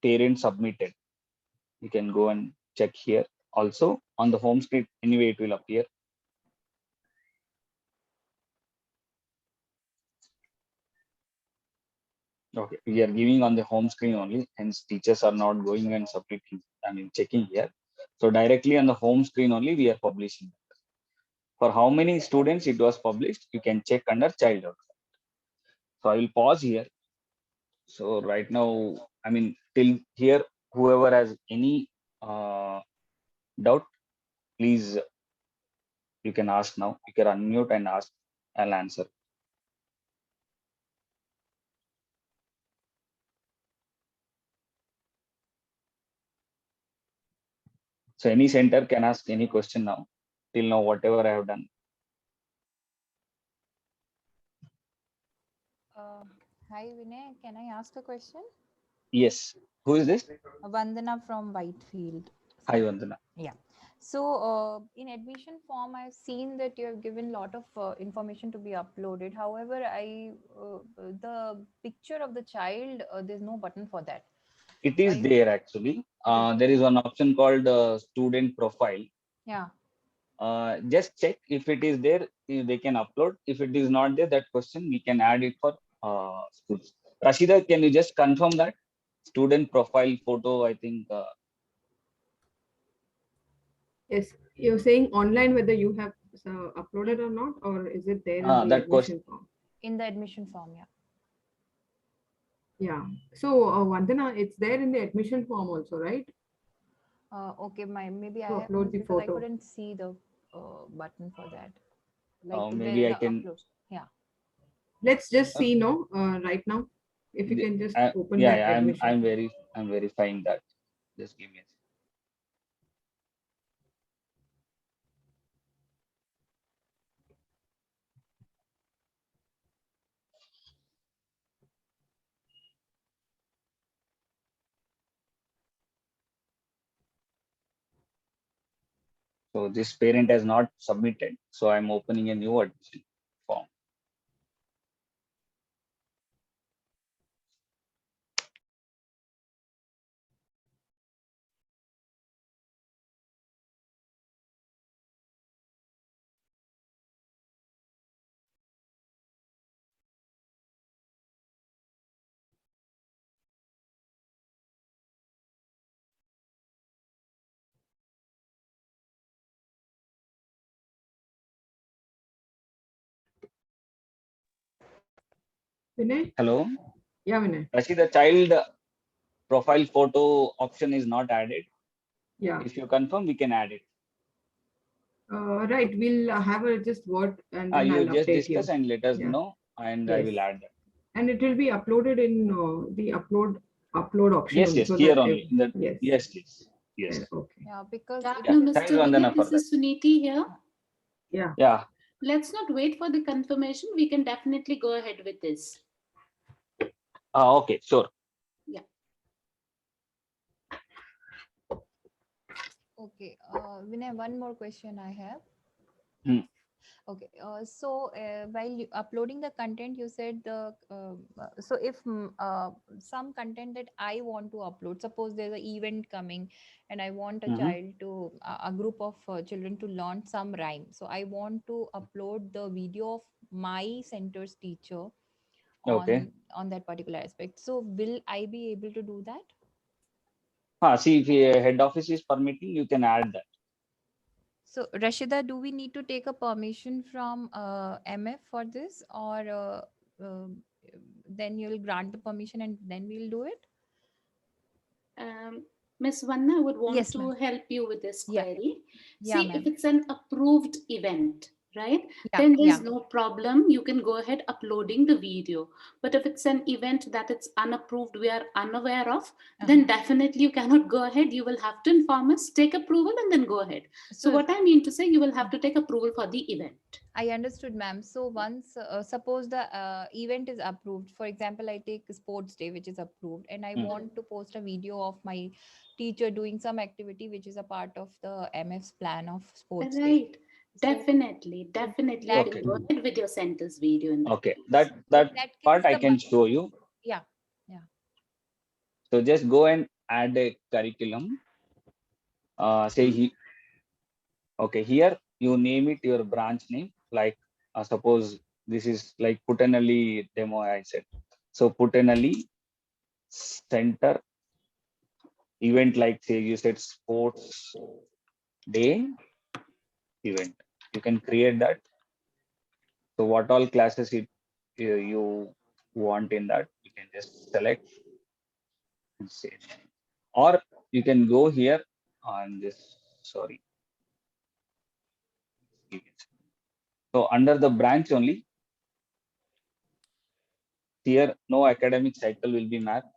parents submitted, you can go and check here. Also on the home screen, anyway, it will appear. Okay, we are giving on the home screen only, hence teachers are not going and submitting, checking here. So directly on the home screen only, we are publishing. For how many students it was published, you can check under child development. So I will pause here. So right now, till here, whoever has any doubt, please, you can ask now. You can unmute and ask, I'll answer. So any center can ask any question now. Till now, whatever I have done.
Hi Vinay, can I ask a question?
Yes. Who is this?
Vandana from Whitefield.
Hi, Vandana.
Yeah. So in admission form, I've seen that you have given a lot of information to be uploaded. However, the picture of the child, there's no button for that.
It is there actually. There is one option called student profile.
Yeah.
Just check if it is there, they can upload. If it is not there, that question we can add it for schools. Rashida, can you just confirm that student profile photo? I think.
Yes, you're saying online whether you have uploaded or not, or is it there in the
That
admission form?
In the admission form, yeah.
Yeah. So Vandana, it's there in the admission form also, right?
Okay, maybe
To
I have
upload the
because I
photo.
couldn't see the button for that. Like
Maybe I can.
upload. Yeah.
Let's just see right now. If you can just open that admission.
I'm verifying that. Just give me a second. So this parent has not submitted. So I'm opening a new admission form.
Vinay?
Hello.
Yeah, Vinay.
Actually, the child profile photo option is not added.
Yeah.
If you confirm, we can add it.
Right. We'll have a just word and then
You
I'll
just
update you.
discuss and let us
Yeah.
know, and I
Yes.
will add that.
And it will be uploaded in the upload option
Yes,
only.
yes,
So
here
that
only.
Yes.
Yes, yes, yes.
Okay.
Yeah, because
Yeah,
it is,
thanks,
Mr.
Vandana,
Vinay,
for
this
that.
is Suniti here.
Yeah.
Yeah,
Let's not wait for the confirmation. We can definitely go ahead with this.
okay, sure.
okay. Vinay, one more question I have.
Hmm.
Okay, while uploading the content, you said so if some content that I want to upload, suppose there's an event coming and I want a
Mhm.
child to, a group of children to learn some rhyme. So I want to upload the video of my center's teacher
Okay.
on that particular aspect. So will I be able to do that?
See, if head office is permitting, you can add that.
So, Rashida, do we need to take a permission from MF for this, or then you'll grant the permission and then we'll do it?
Ms. Vanna, I would want
Yes,
to
ma'am.
help you with this
Yeah.
query.
Yeah,
See,
ma'am.
if it's an approved event, right?
Yeah,
Then there's
yeah.
no problem. You can go ahead uploading the video. But if it's an event that it's unapproved, we are unaware of, then definitely you cannot go ahead. You will have to inform us, take approval, and then go ahead. So what I mean to say, you will have to take approval for the event.
I understood, ma'am. So once, suppose the event is approved, for example, I take sports day, which is approved, and I want to post a video of my teacher doing some activity, which is a part of the MF's plan of sports day.
Right.
So
Definitely. You
that
can go ahead with your center's video in that
Okay,
case.
that
that
part
kills
I
the
can show you.
yeah.
So just go and add a curriculum. Say okay, here you name it your branch name. Like suppose this is like Putanali demo I said. So Putanali center event, like say you said sports day event. You can create that. So what all classes you want in that, you can just select and say, or you can go here on this. Sorry. So under the branch only, here no academic cycle will be mapped.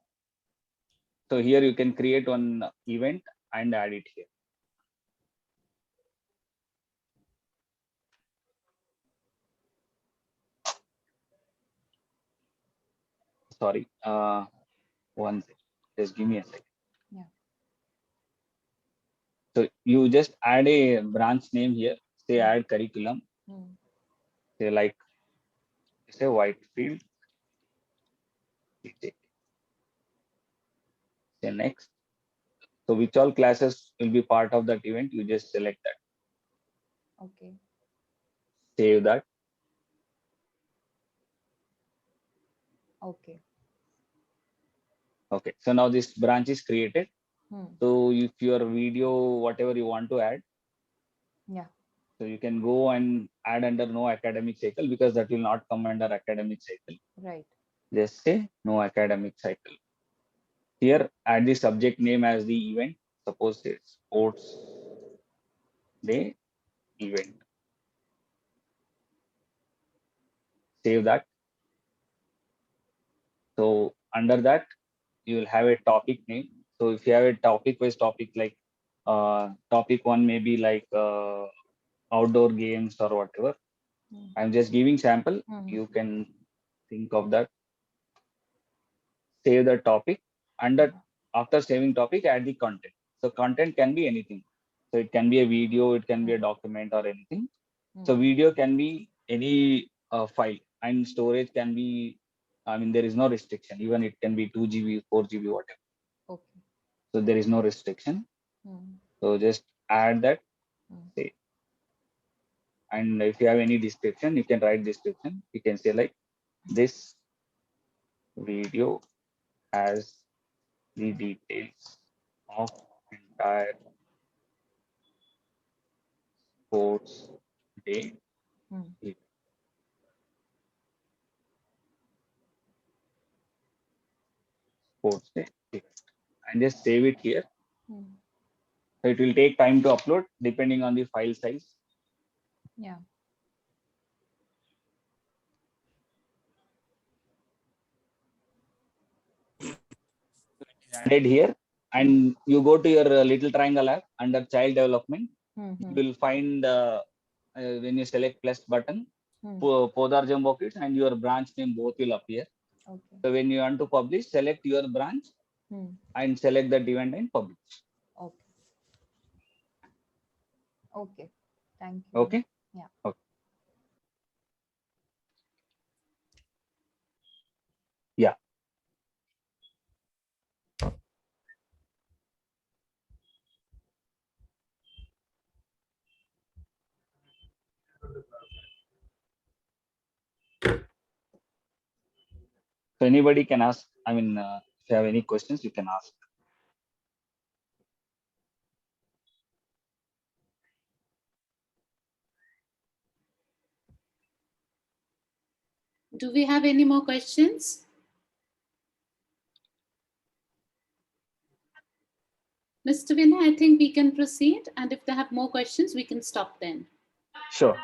So here you can create one event and add it here. Sorry, one second. Just give me a second.
Yeah.
So you just add a branch name here. Say add curriculum. Say like say Whitefield. Say next. So which all classes will be part of that event? You just select that.
Okay.
Save that.
Okay.
Okay. So now this branch is created.
Hmm.
So if your video, whatever you want to add,
Yeah.
so you can go and add under no academic cycle, because that will not come under academic cycle.
Right.
Just say no academic cycle. Here add the subject name as the event. Suppose it's sports day event. Save that. So under that, you will have a topic name. So if you have a topic wise topic, like topic one may be like outdoor games or whatever. I'm just giving sample. You can think of that. Save the topic. Under after saving topic, add the content. So content can be anything. So it can be a video, it can be a document or anything. So video can be any file, and storage can be, I mean, there is no restriction. Even it can be 2 GB, 4 GB, whatever.
Okay.
So there is no restriction. So just add that. Say. And if you have any description, you can write description. You can say like this video has the details of entire sports day. Post it and just save it here.
Hmm.
So it will take time to upload depending on the file size.
Yeah.
Added here, and you go to your little triangle app under child development.
Hmm.
You will find when you select plus button,
Hmm.
Podar Jumbo Kids and your branch name both will appear.
Okay.
So when you want to publish, select your branch
Hmm.
and select the event and publish.
Okay. Okay. Thank you.
Okay.
Yeah.
Okay. Yeah. So anybody can ask. I mean, if you have any questions, you can ask.
Do we have any more questions? Mr. Vinay, I think we can proceed. And if they have more questions, we can stop then.
Sure.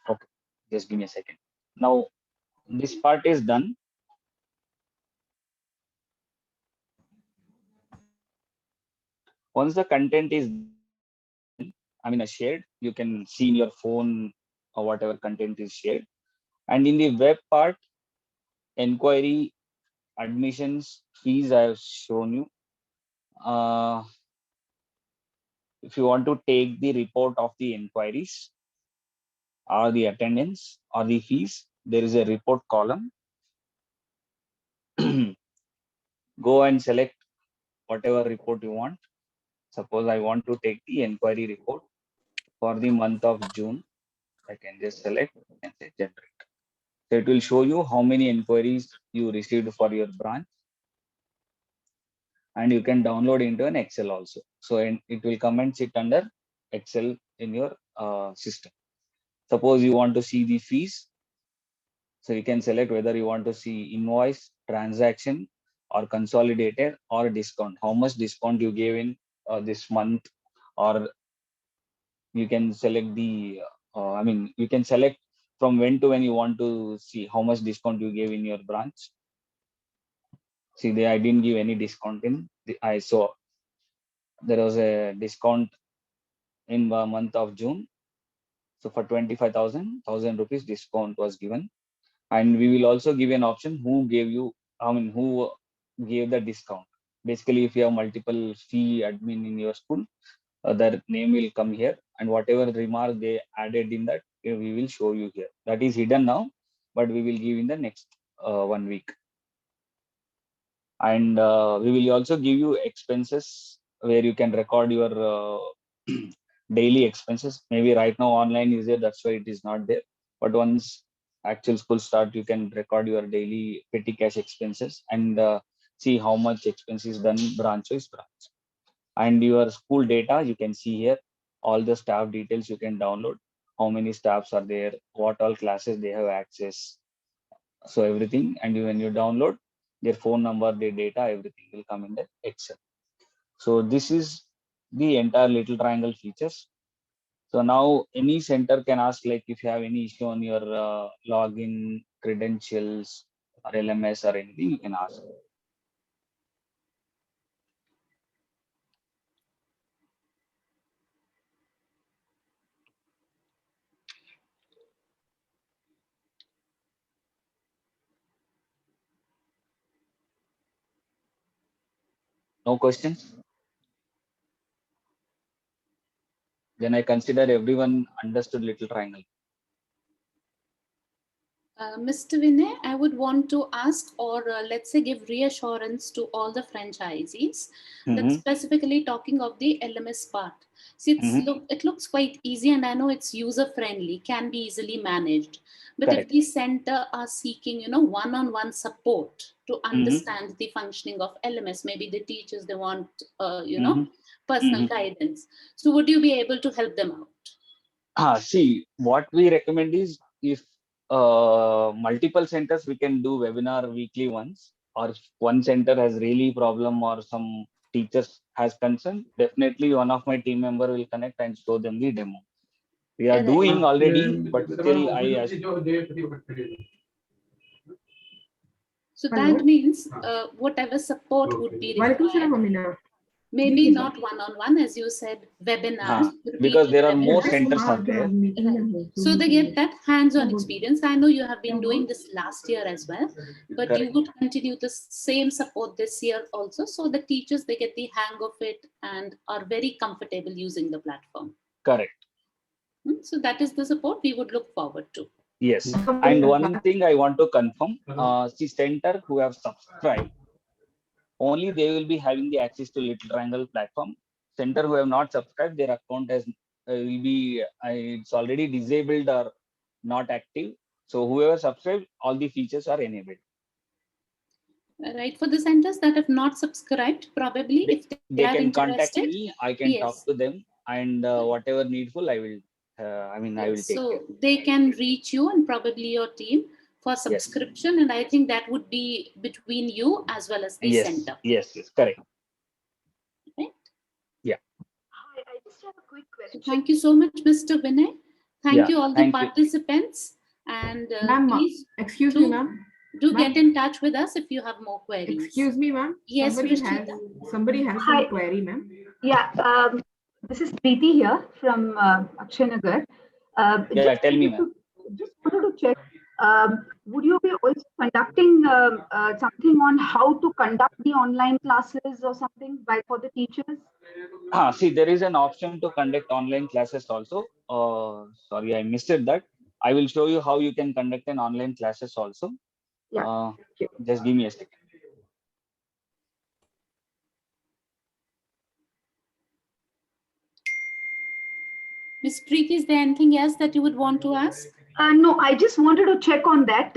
Okay. Just give me a second. Now, this part is done. Once the content is, shared, you can see in your phone or whatever content is shared. And in the web part, inquiry, admissions, fees, I have shown you. If you want to take the report of the inquiries or the attendance or the fees, there is a report column. Go and select whatever report you want. Suppose I want to take the inquiry report for the month of June. I can just select and say generate. So it will show you how many inquiries you received for your branch, and you can download into an Excel also. So it will come and sit under Excel in your system. Suppose you want to see the fees. So you can select whether you want to see invoice, transaction, or consolidated or discount. How much discount you gave in this month, or you can select the. You can select from when to when you want to see how much discount you gave in your branch. See, I didn't give any discount in. I saw there was a discount in the month of June. So for 25,000 rupees discount was given. And we will also give an option who gave you, who gave the discount. Basically, if you have multiple fee admin in your school, their name will come here, and whatever remark they added in that, we will show you here. That is hidden now, but we will give in the next 1 week. And we will also give you expenses where you can record your daily expenses. Maybe right now online is there, that's why it is not there. But once actual school start, you can record your daily petty cash expenses and see how much expense is done branch wise branch. And your school data, you can see here all the staff details you can download, how many staffs are there, what all classes they have access. So everything, and when you download their phone number, their data, everything will come in the Excel. So this is the entire little triangle features. So now any center can ask, like if you have any issue on your login credentials or LMS or anything, you can ask. No questions? Then I consider everyone understood little triangle.
Mr. Vinay, I would want to ask, or let's say give reassurance to all the franchisees that specifically talking of the LMS part. See, it looks quite easy, and I know it's user friendly, can be easily managed. But
Correct.
if the center are seeking, one-on-one support to understand the functioning of LMS, maybe the teachers, they want, personal guidance. So would you be able to help them out?
See, what we recommend is if multiple centers, we can do webinar weekly once, or if one center has really problem or some teachers has concern, definitely one of my team member will connect and show them the demo. We are
Right.
doing already, but still
So
Hello?
that means whatever support would be
Walaikum salam,
required,
Amina.
maybe not one-on-one, as you said, webinars,
because there are
repeated
more
webinars.
centers are there.
Right. So they get that hands-on experience. I know you have been doing
Yeah.
this last year as well, but
Correct.
you would continue the same support this year also. So the teachers, they get the hang of it and are very comfortable using the platform.
Correct.
So that is the support we would look forward to.
Yes. And one thing I want to confirm, the center who have subscribed, only they will be having the access to Little Triangle platform. Center who have not subscribed, their account has will be it's already disabled or not active. So whoever subscribed, all the features are enabled.
Right, for the centers that have not subscribed, probably if they are
can contact
interested,
me. I can
yes.
talk to them, and whatever needful, I will. I will take
So
care.
they can reach you and probably your team for subscription, and I think that would be between you as well as the center.
Yes, correct.
Right?
Yeah.
Hi, I just have a quick question.
Thank you so much, Mr. Vinay. Thank you all the
thank you.
participants, and
Ma'am,
please
excuse me, ma'am.
do
Ma'am.
get in touch with us if you have more queries.
Excuse me, ma'am.
Yes,
somebody has
Hi.
some query, ma'am.
Yeah, this is Preeti here from Akshay Nagar.
Tell me, ma'am.
Just wanted to check, would you be also conducting something on how to conduct the online classes or something for the teachers?
See, there is an option to conduct online classes also. Sorry, I missed it that. I will show you how you can conduct an online classes also.
Yeah.
Just give me a second.
Ms. Preeti, is there anything else that you would want to ask?
No, I just wanted to check on that,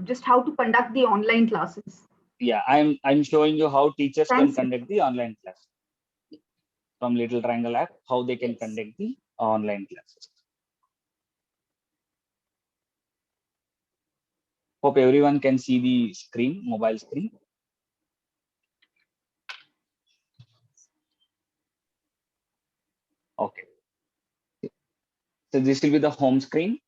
just how to conduct the online classes.
Yeah, I'm showing you how teachers
Thanks.
can conduct the online class from Little Triangle app, how they can conduct the online classes. Hope everyone can see the screen, mobile screen. Okay. So this will be the home screen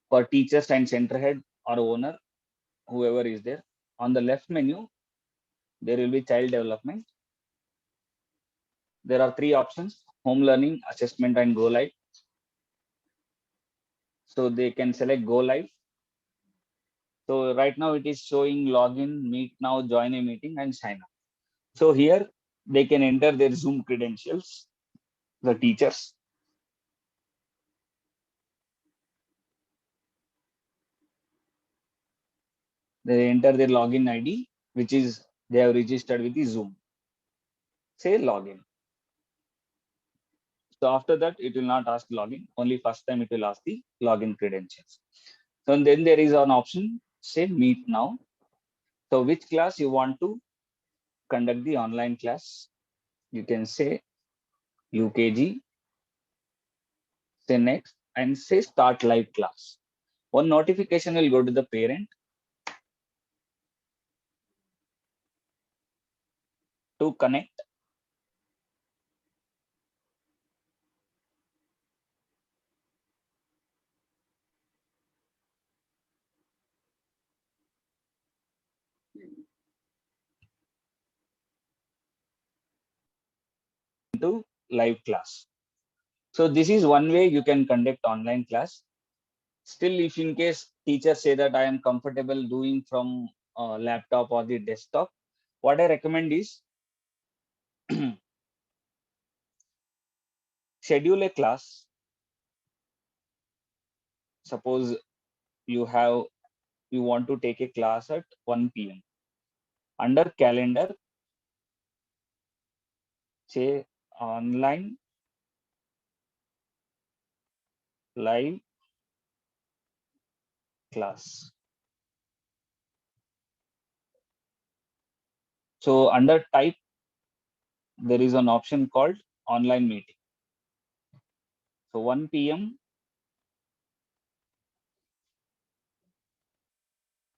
for teachers and center head or owner, whoever is there. On the left menu, there will be child development. There are three options: home learning, assessment, and go live. So they can select go live. So right now it is showing login, meet now, join a meeting, and sign up. So here they can enter their Zoom credentials, the teachers. They enter their login ID, which is they have registered with the Zoom. Say login. So after that, it will not ask login. Only first time it will ask the login credentials. So then there is an option, say meet now. So which class you want to conduct the online class? You can say UKG, say next, and say start live class. One notification will go to the parent to connect. To live class. So this is one way you can conduct online class. Still, if in case teachers say that I am comfortable doing from laptop or the desktop, what I recommend is schedule a class. Suppose you want to take a class at 1 p.m. Under calendar, say online live class. So under type, there is an option called online meeting. So 1 p.m.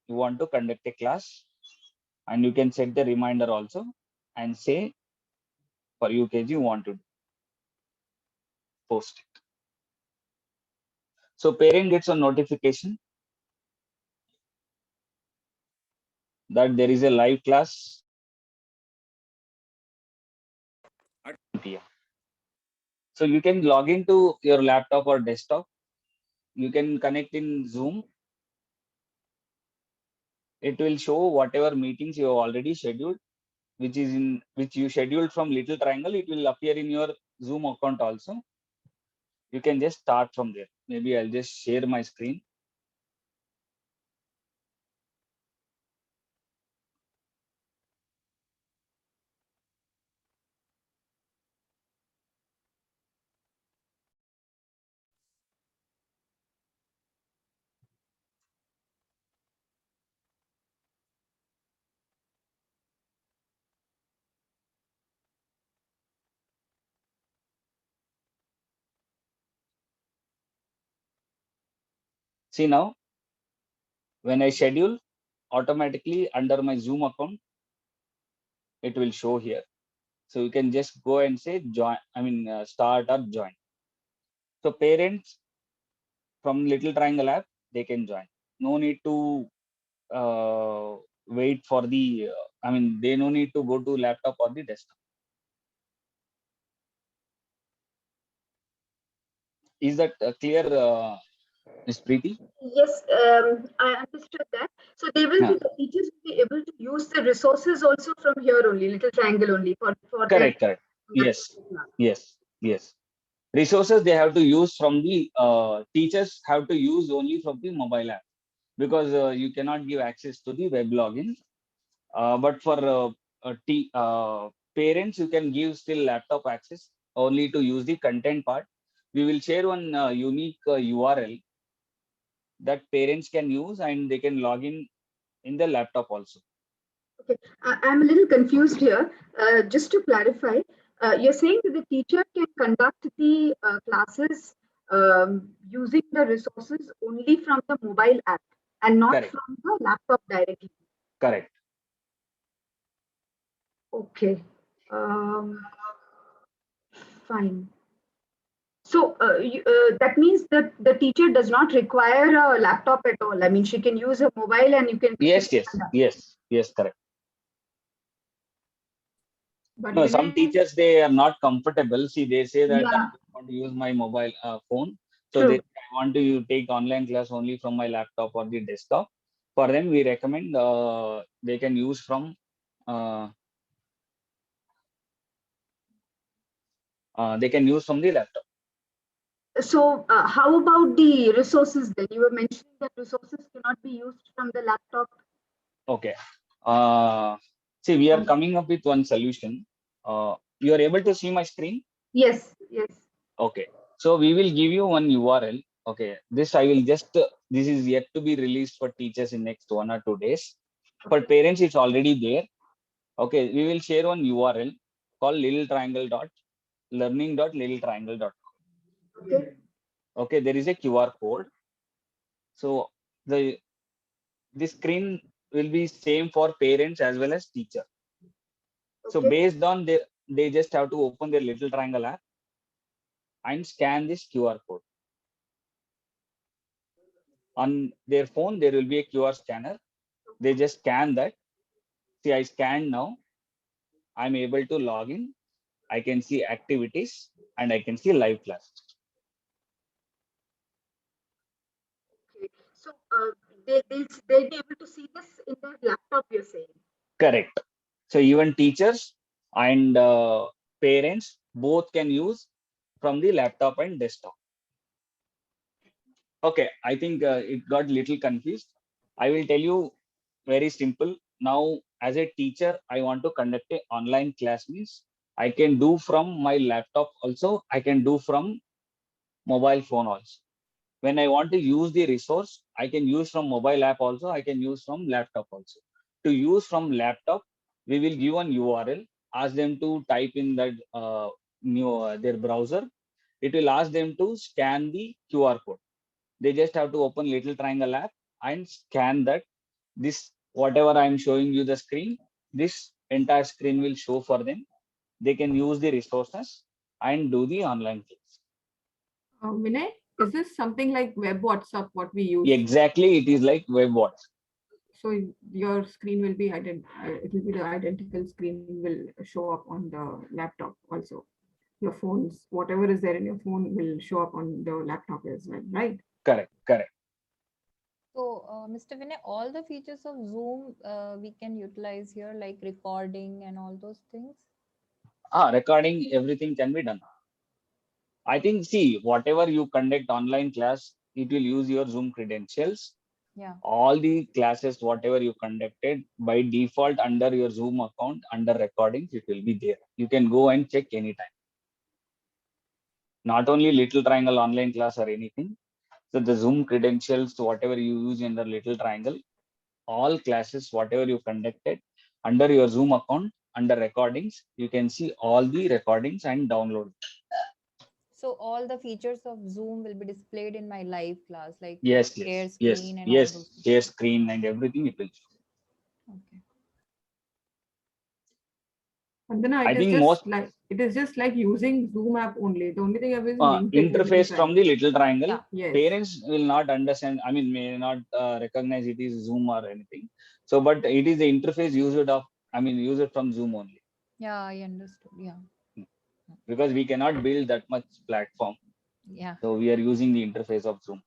you want to conduct a class, and you can set the reminder also and say for UKG you want to post it. So parent gets a notification that there is a live class at 1 p.m. So you can log into your laptop or desktop. You can connect in Zoom. It will show whatever meetings you have already scheduled, which you scheduled from Little Triangle. It will appear in your Zoom account also. You can just start from there. Maybe I'll just share my screen. See now, when I schedule, automatically under my Zoom account, it will show here. So you can just go and say join, start or join. So parents from Little Triangle app, they can join. No need to wait for the, they no need to go to laptop or the desktop. Is that clear, Ms. Preeti?
Yes, I understood that. So they will
Yeah.
be, the teachers will be able to use the resources also from here only, Little Triangle only for
Correct.
their
Yes. Resources they have to use from the teachers have to use only from the mobile app, because you cannot give access to the web login. But for parents, you can give still laptop access only to use the content part. We will share one unique URL that parents can use, and they can log in the laptop also.
Okay, I'm a little confused here. Just to clarify, you're saying that the teacher can conduct the classes using the resources only from the mobile app and not
Correct.
from the laptop directly.
Correct.
Okay, fine. So that means that the teacher does not require a laptop at all. I mean, she can use a mobile and you can.
Yes. Correct.
But
No,
when
some
I,
teachers, they are not comfortable. See, they say that I
Yeah,
don't want to use my mobile phone. So
true.
they say, I want to take online class only from my laptop or the desktop. For them, we recommend they can use from the laptop.
So how about the resources then? You were mentioning that resources cannot be used from the laptop.
Okay. See, we are coming up with one solution. You are able to see my screen?
Yes.
Okay. So we will give you one URL. Okay. This I will just, this is yet to be released for teachers in next 1 or 2 days. For parents, it's already there. Okay. We will share one URL called littletriangle.learning.littletriangle.com.
Okay.
Okay. There is a QR code. So the screen will be same for parents as well as teacher. So
Okay.
based on they just have to open their Little Triangle app and scan this QR code. On their phone, there will be a QR scanner. They just scan that. See, I scanned now. I'm able to log in. I can see activities and I can see live class.
Okay. So they'll be able to see this in their laptop, you're saying.
Correct. So even teachers and parents both can use from the laptop and desktop. Okay, I think it got little confused. I will tell you very simple. Now, as a teacher, I want to conduct an online class, means I can do from my laptop also. I can do from mobile phone also. When I want to use the resource, I can use from mobile app also. I can use from laptop also. To use from laptop, we will give an URL. Ask them to type in that their browser. It will ask them to scan the QR code. They just have to open Little Triangle app and scan that. this whatever I'm showing you the screen, this entire screen will show for them. They can use the resources and do the online class.
Vinay, is this something like web WhatsApp, what we use?
Exactly, it is like web WhatsApp.
So your screen will be it will be the identical screen will show up on the laptop also. Your phones, whatever is there in your phone will show up on the laptop as well, right?
Correct, correct.
So, Mr. Vinay, all the features of Zoom we can utilize here, like recording and all those things.
Recording, everything can be done. I think, see, whatever you conduct online class, it will use your Zoom credentials.
Yeah.
All the classes, whatever you conducted, by default under your Zoom account, under recordings, it will be there. You can go and check anytime. Not only Little Triangle online class or anything. So the Zoom credentials, whatever you use in the Little Triangle, all classes, whatever you conducted under your Zoom account, under recordings, you can see all the recordings and download.
So all the features of Zoom will be displayed in my live class, like
Yes,
share
yes, yes,
screen and all
yes.
those things.
Share screen and everything it will show.
Okay.
Vandana,
I
it is
think
just
most
like using Zoom app only. The only thing I've is linked it with
interface from the Little Triangle.
Yeah.
Yes.
Parents will not understand. I mean, may not recognize it is Zoom or anything. So, but it is the interface used of. I mean, use it from Zoom only,
Yeah, I understood. Yeah.
because we cannot build that much platform.
Yeah.
So we are using the interface of Zoom.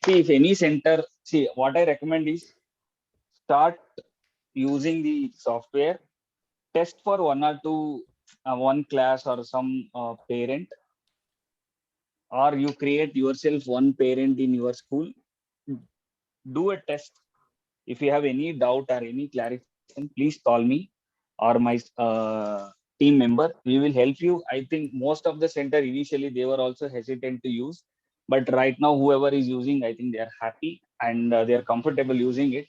See, if any center, see, what I recommend is start using the software, test for one or two, one class or some parent, or you create yourself one parent in your school, do a test. If you have any doubt or any clarification, please call me or my team member. We will help you. I think most of the center initially they were also hesitant to use, but right now whoever is using, I think they are happy and they are comfortable using it.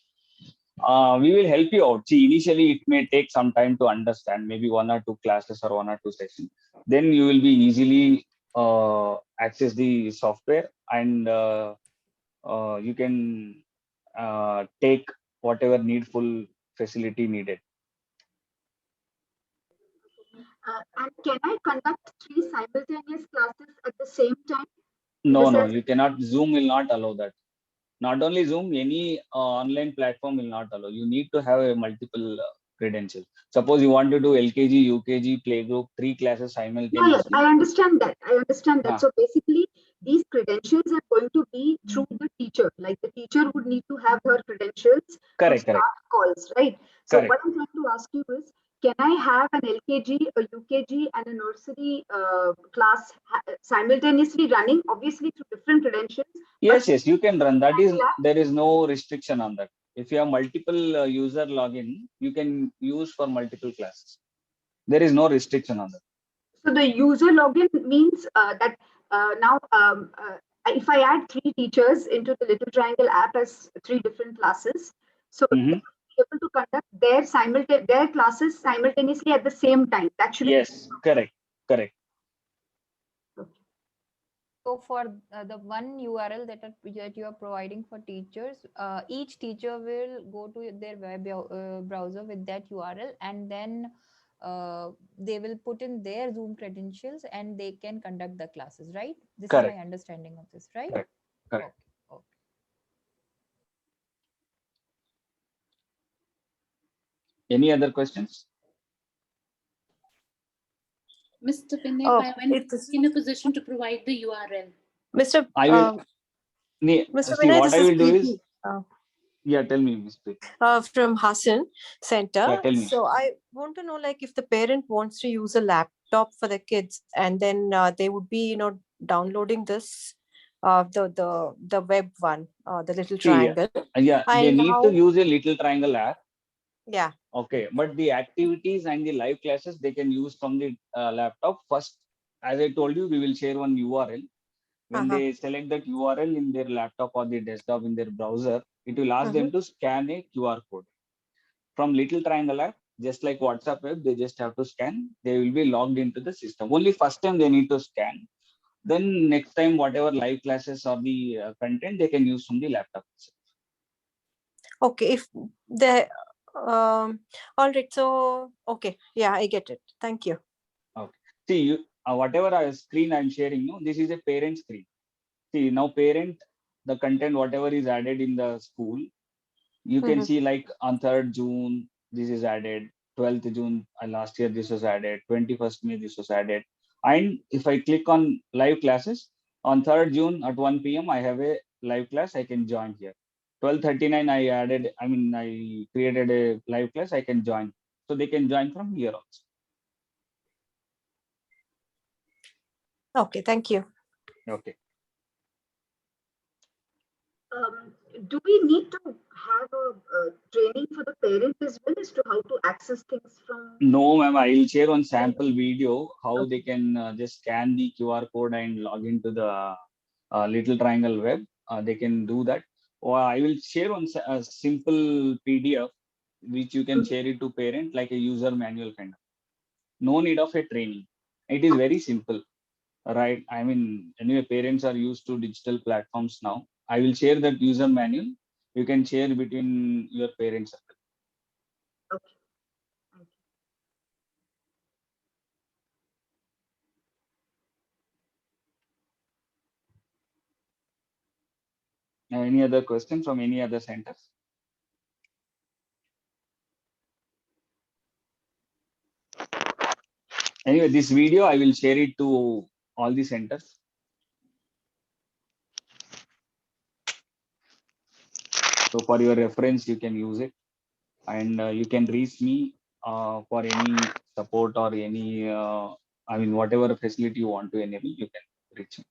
We will help you out. See, initially it may take some time to understand, maybe one or two classes or one or two sessions. Then you will be easily access the software and you can take whatever needful facility needed.
And can I conduct 3 simultaneous classes at the same time?
No,
This
no,
is-
you cannot. Zoom will not allow that. Not only Zoom, any online platform will not allow. You need to have a multiple credentials. Suppose you want to do LKG, UKG, playgroup, 3 classes
Yeah,
simultaneously.
I understand that. I understand that.
Ah.
So basically, these credentials are going to be through the teacher. Like the teacher would need to have her credentials to
Correct,
start
correct,
calls, right? So
correct.
what I'm trying to ask you is, can I have an LKG, a UKG, and a nursery class simultaneously running, obviously through different credentials?
Yes, yes, you can run. That is,
Yeah.
there is no restriction on that. If you have multiple user login, you can use for multiple classes. There is no restriction on that.
So the user login means that now if I add 3 teachers into the Little Triangle app as 3 different classes, so
Mhm.
they will be able to conduct their classes simultaneously at the same time. That should
Yes, correct, correct.
So for the one URL that you are providing for teachers, each teacher will go to their web browser with that URL, and then they will put in their Zoom credentials and they can conduct the classes, right? This is
Correct.
my understanding of this, right?
Correct, correct.
Okay. Okay.
Any other questions?
Mr. Vinay,
Oh,
by when
it's
in a position to provide the URL?
Mr.
I will.
Mr.
See,
Vinay,
what
this
I
is
will do
Preeti,
is, yeah, tell me, Ms. Preeti.
from Hassan Center.
Yeah, tell me.
So I want to know, like, if the parent wants to use a laptop for the kids, and then they would be, downloading this, the web one, the little
See,
triangle.
yeah, they
And
need
how?
to use a Little Triangle app.
Yeah.
Okay, but the activities and the live classes they can use from the laptop. First, as I told you, we will share one URL. When they select that URL in their laptop or the desktop in their browser, it will ask them to scan a QR code. From Little Triangle app, just like WhatsApp web, they just have to scan. They will be logged into the system. Only first time they need to scan. then next time whatever live classes or the content they can use from the laptop itself.
Okay, if the all right, so okay, yeah, I get it. Thank you.
Okay. See, you whatever screen I'm sharing, no, this is a parent screen. See, now parent, the content whatever is added in the school, you can
Mhm.
see like on 3rd June this is added, 12th June last year this was added, 21st May this was added. And if I click on live classes on 3rd June at 1 p.m. I have a live class, I can join here. 12:39 I created a live class, I can join. So they can join from here also.
Okay, thank you.
Okay.
Do we need to have a training for the parent as well as to how to access things from?
No, ma'am. I will share one sample video how
Okay.
they can just scan the QR code and log into the little triangle web. They can do that. Or I will share one a simple PDF which you can share it to parent like a user manual kind of. No need of a training. It is very simple, right? I mean, anyway, parents are used to digital platforms now. I will share that user manual. You can share between your parents.
Okay. Thank you.
Any other question from any other centers? Anyway, this video I will share it to all the centers. So for your reference, you can use it, and you can reach me for any support or any, I mean, whatever facility you want to enable, you can reach me.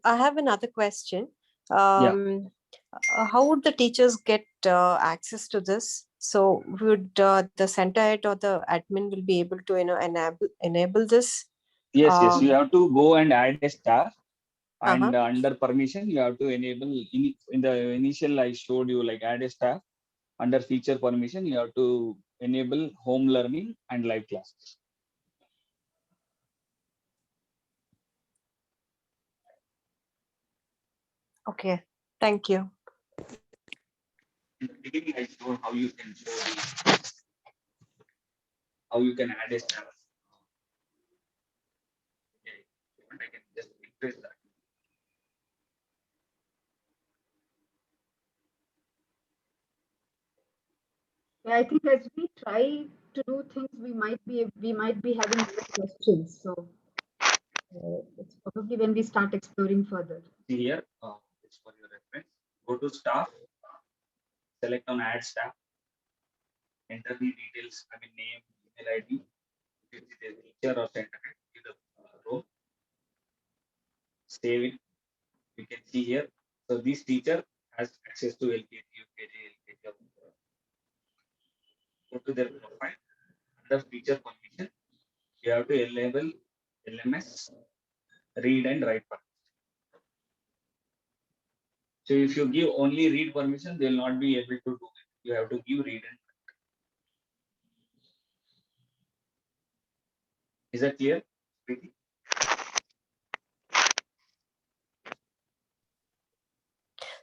I have another question.
Yeah.
How would the teachers get access to this? So would the center head or the admin will be able to enable this?
Yes, yes. You have to go and add a staff, and
Uh-huh.
under permission, you have to enable. In the initial, I showed you like add a staff. Under feature permission, you have to enable home learning and live classes.
Okay, thank you.
In the beginning, I showed how you can how you can add a staff. Okay, and I can just refresh that.
Yeah, I think as we try to do things, we might be having more questions. So it's probably when we start exploring further.
See here, it's for your reference. Go to staff, select on add staff, enter the details, I mean name, email ID, if it is a teacher or center head, give the role, save it. You can see here. So this teacher has access to LKG, UKG, LKG. Go to their profile. Under feature permission, you have to enable LMS, read and write permission. So if you give only read permission, they will not be able to do it. You have to give read and write. Is that clear, Preeti?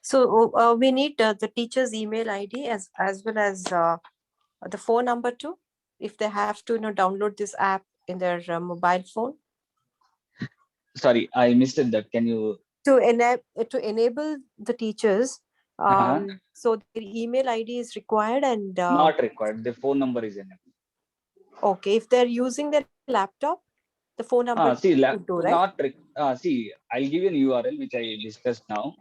So we need the teacher's email ID as well as the phone number too, if they have to download this app in their mobile phone.
Sorry, I missed it. That can you?
To enable the teachers,
Uh-huh.
so their email ID is required and
Not required. The phone number is enough.
okay, if they're using their laptop, the phone number
See,
would do, right?
see, I'll give you an URL which I discussed now.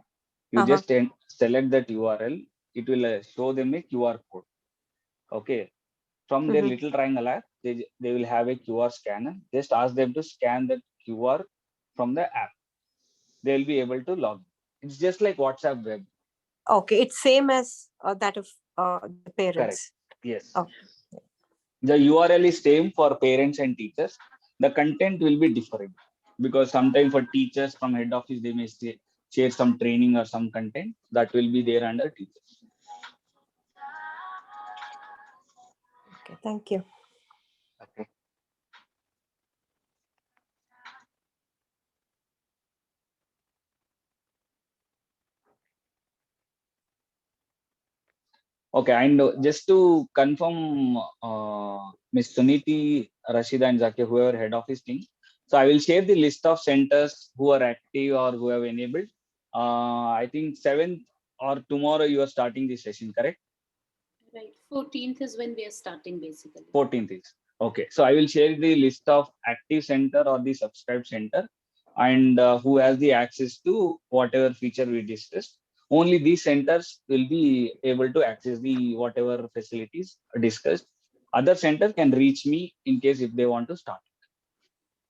You
Uh-huh.
just select that URL. It will show them a QR code. Okay. From their
Mhm.
little triangle app, they will have a QR scanner. Just ask them to scan that QR from the app. They will be able to log in. It's just like WhatsApp web.
Okay, it's same as that of the
Correct.
parents.
Yes.
Okay.
The URL is same for parents and teachers. The content will be different because sometimes for teachers from head office, they may share some training or some content, that will be there under teachers.
Okay, thank you.
Okay. Okay, and just to confirm, Ms. Suniti, Rashida, and Zakir, whoever head office team. So I will share the list of centers who are active or who have enabled. I think 7th or tomorrow you are starting the session, correct?
Right. 14th is when we are starting basically.
14th is. Okay, so I will share the list of active center or the subscribed center and who has the access to whatever feature we discussed. Only these centers will be able to access the whatever facilities discussed. Other center can reach me in case if they want to start.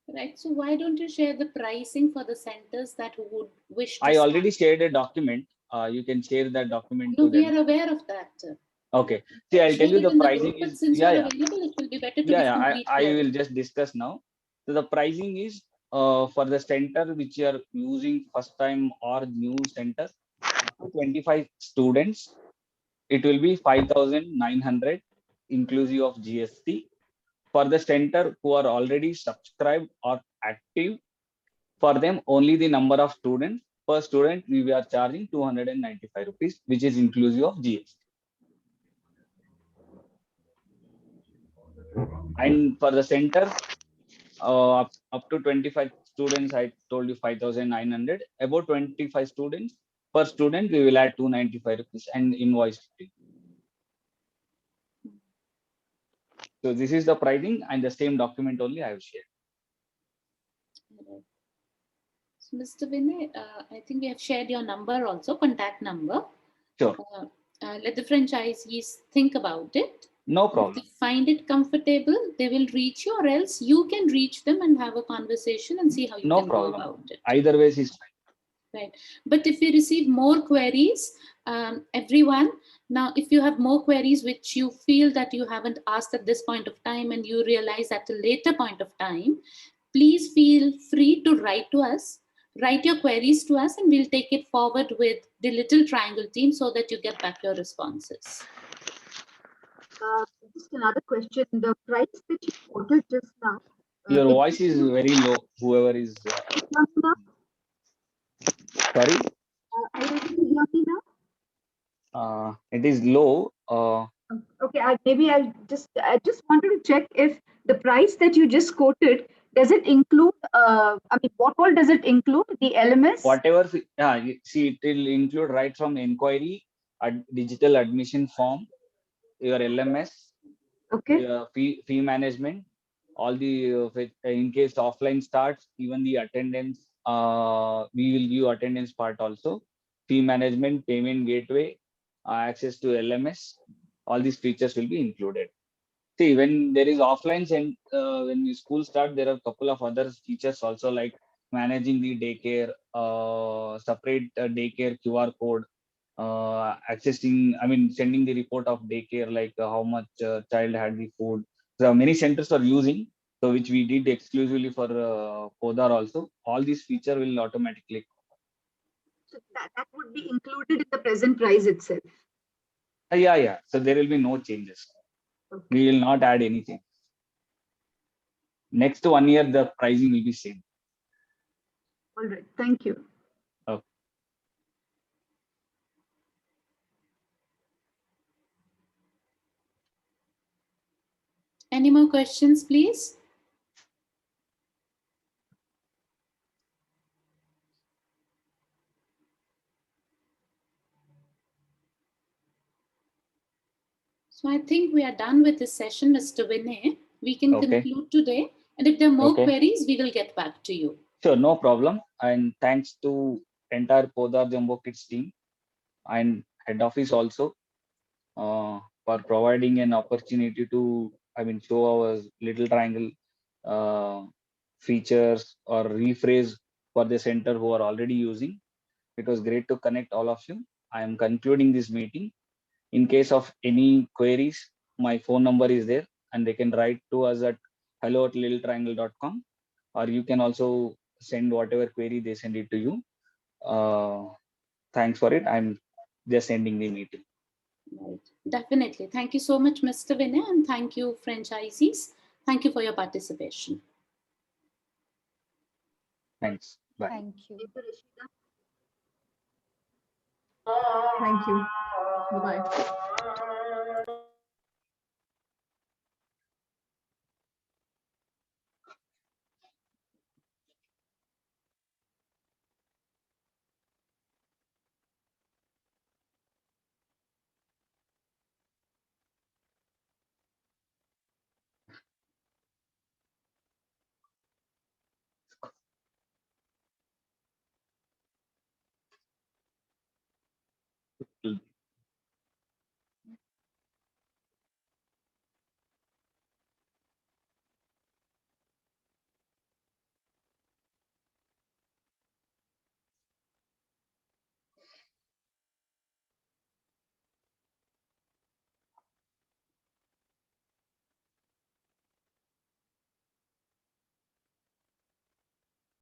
Right. So why don't you share the pricing for the centers that would wish to
I already
start?
shared a document. You can share that document
No,
to
we
them.
are aware of that.
Okay. See, I'll tell
Share
you
it
the
in the
pricing
group, but
is,
since
yeah,
you're
yeah.
available, it will be better to
Yeah,
give
yeah,
complete
I will
clarity.
just discuss now. So the pricing is for the center which you are using first time or new center, up to 25 students, it will be 5,900 inclusive of GST. For the center who are already subscribed or active, for them only the number of students per student we are charging 295 rupees, which is inclusive of GST. And for the center up to 25 students, I told you 5,900. About 25 students per student, we will add 295 rupees and invoice 50. So this is the pricing and the same document only I have shared.
Right. So, Mr. Vinay, I think we have shared your number also, contact number.
Sure.
Let the franchisees think about it.
No
If
problem.
they find it comfortable, they will reach you, or else you can reach them and have a conversation and see how you
No
can
problem.
go about it.
Either ways is fine.
Right. But if we receive more queries, everyone, now if you have more queries which you feel that you haven't asked at this point of time and you realize at a later point of time, please feel free to write to us. Write your queries to us and we'll take it forward with the Little Triangle team so that you get back your responses.
Just another question. The price that you quoted just now.
Your
it
voice is very low, whoever is.
hear me now?
Sorry?
Are you able to hear me now?
It is low.
Okay, I just wanted to check if the price that you just quoted, does it include, I mean, what all does it include? The LMS?
Whatever, see, it will include right from inquiry, digital admission form, your LMS,
Okay.
your fee management, all the, in case offline starts, even the attendance, we will give attendance part also, fee management, payment gateway, access to LMS, all these features will be included. See, when there is offline and when the school start, there are a couple of other features also like managing the daycare, separate daycare QR code, accessing, I mean, sending the report of daycare, like how much child had the food. So many centers are using, so which we did exclusively for Podar also. All these feature will automatically.
So that would be included in the present price itself.
Yeah. So there will be no changes.
Okay.
We will not add anything. Next 1 year, the pricing will be same.
All right. Thank you.
Okay.
Any more questions, please? So I think we are done with this session, Mr. Vinay. We can
Okay.
conclude today. And if there are more
Okay.
queries, we will get back to you.
Sure, no problem. And thanks to entire Podar Jumbo Kids team and head office also for providing an opportunity to, I mean, show our Little Triangle features or rephrase for the center who are already using. It was great to connect all of you. I am concluding this meeting. In case of any queries, my phone number is there and they can write to us at hello@littletriangle.com, or you can also send whatever query they send it to you. thanks for it. I'm just ending the meeting.
Right. Definitely. Thank you so much, Mr. Vinay, and thank you, franchisees. Thank you for your participation.
Thanks. Bye.
Thank you.
Thank you. Bye-bye.
Mm.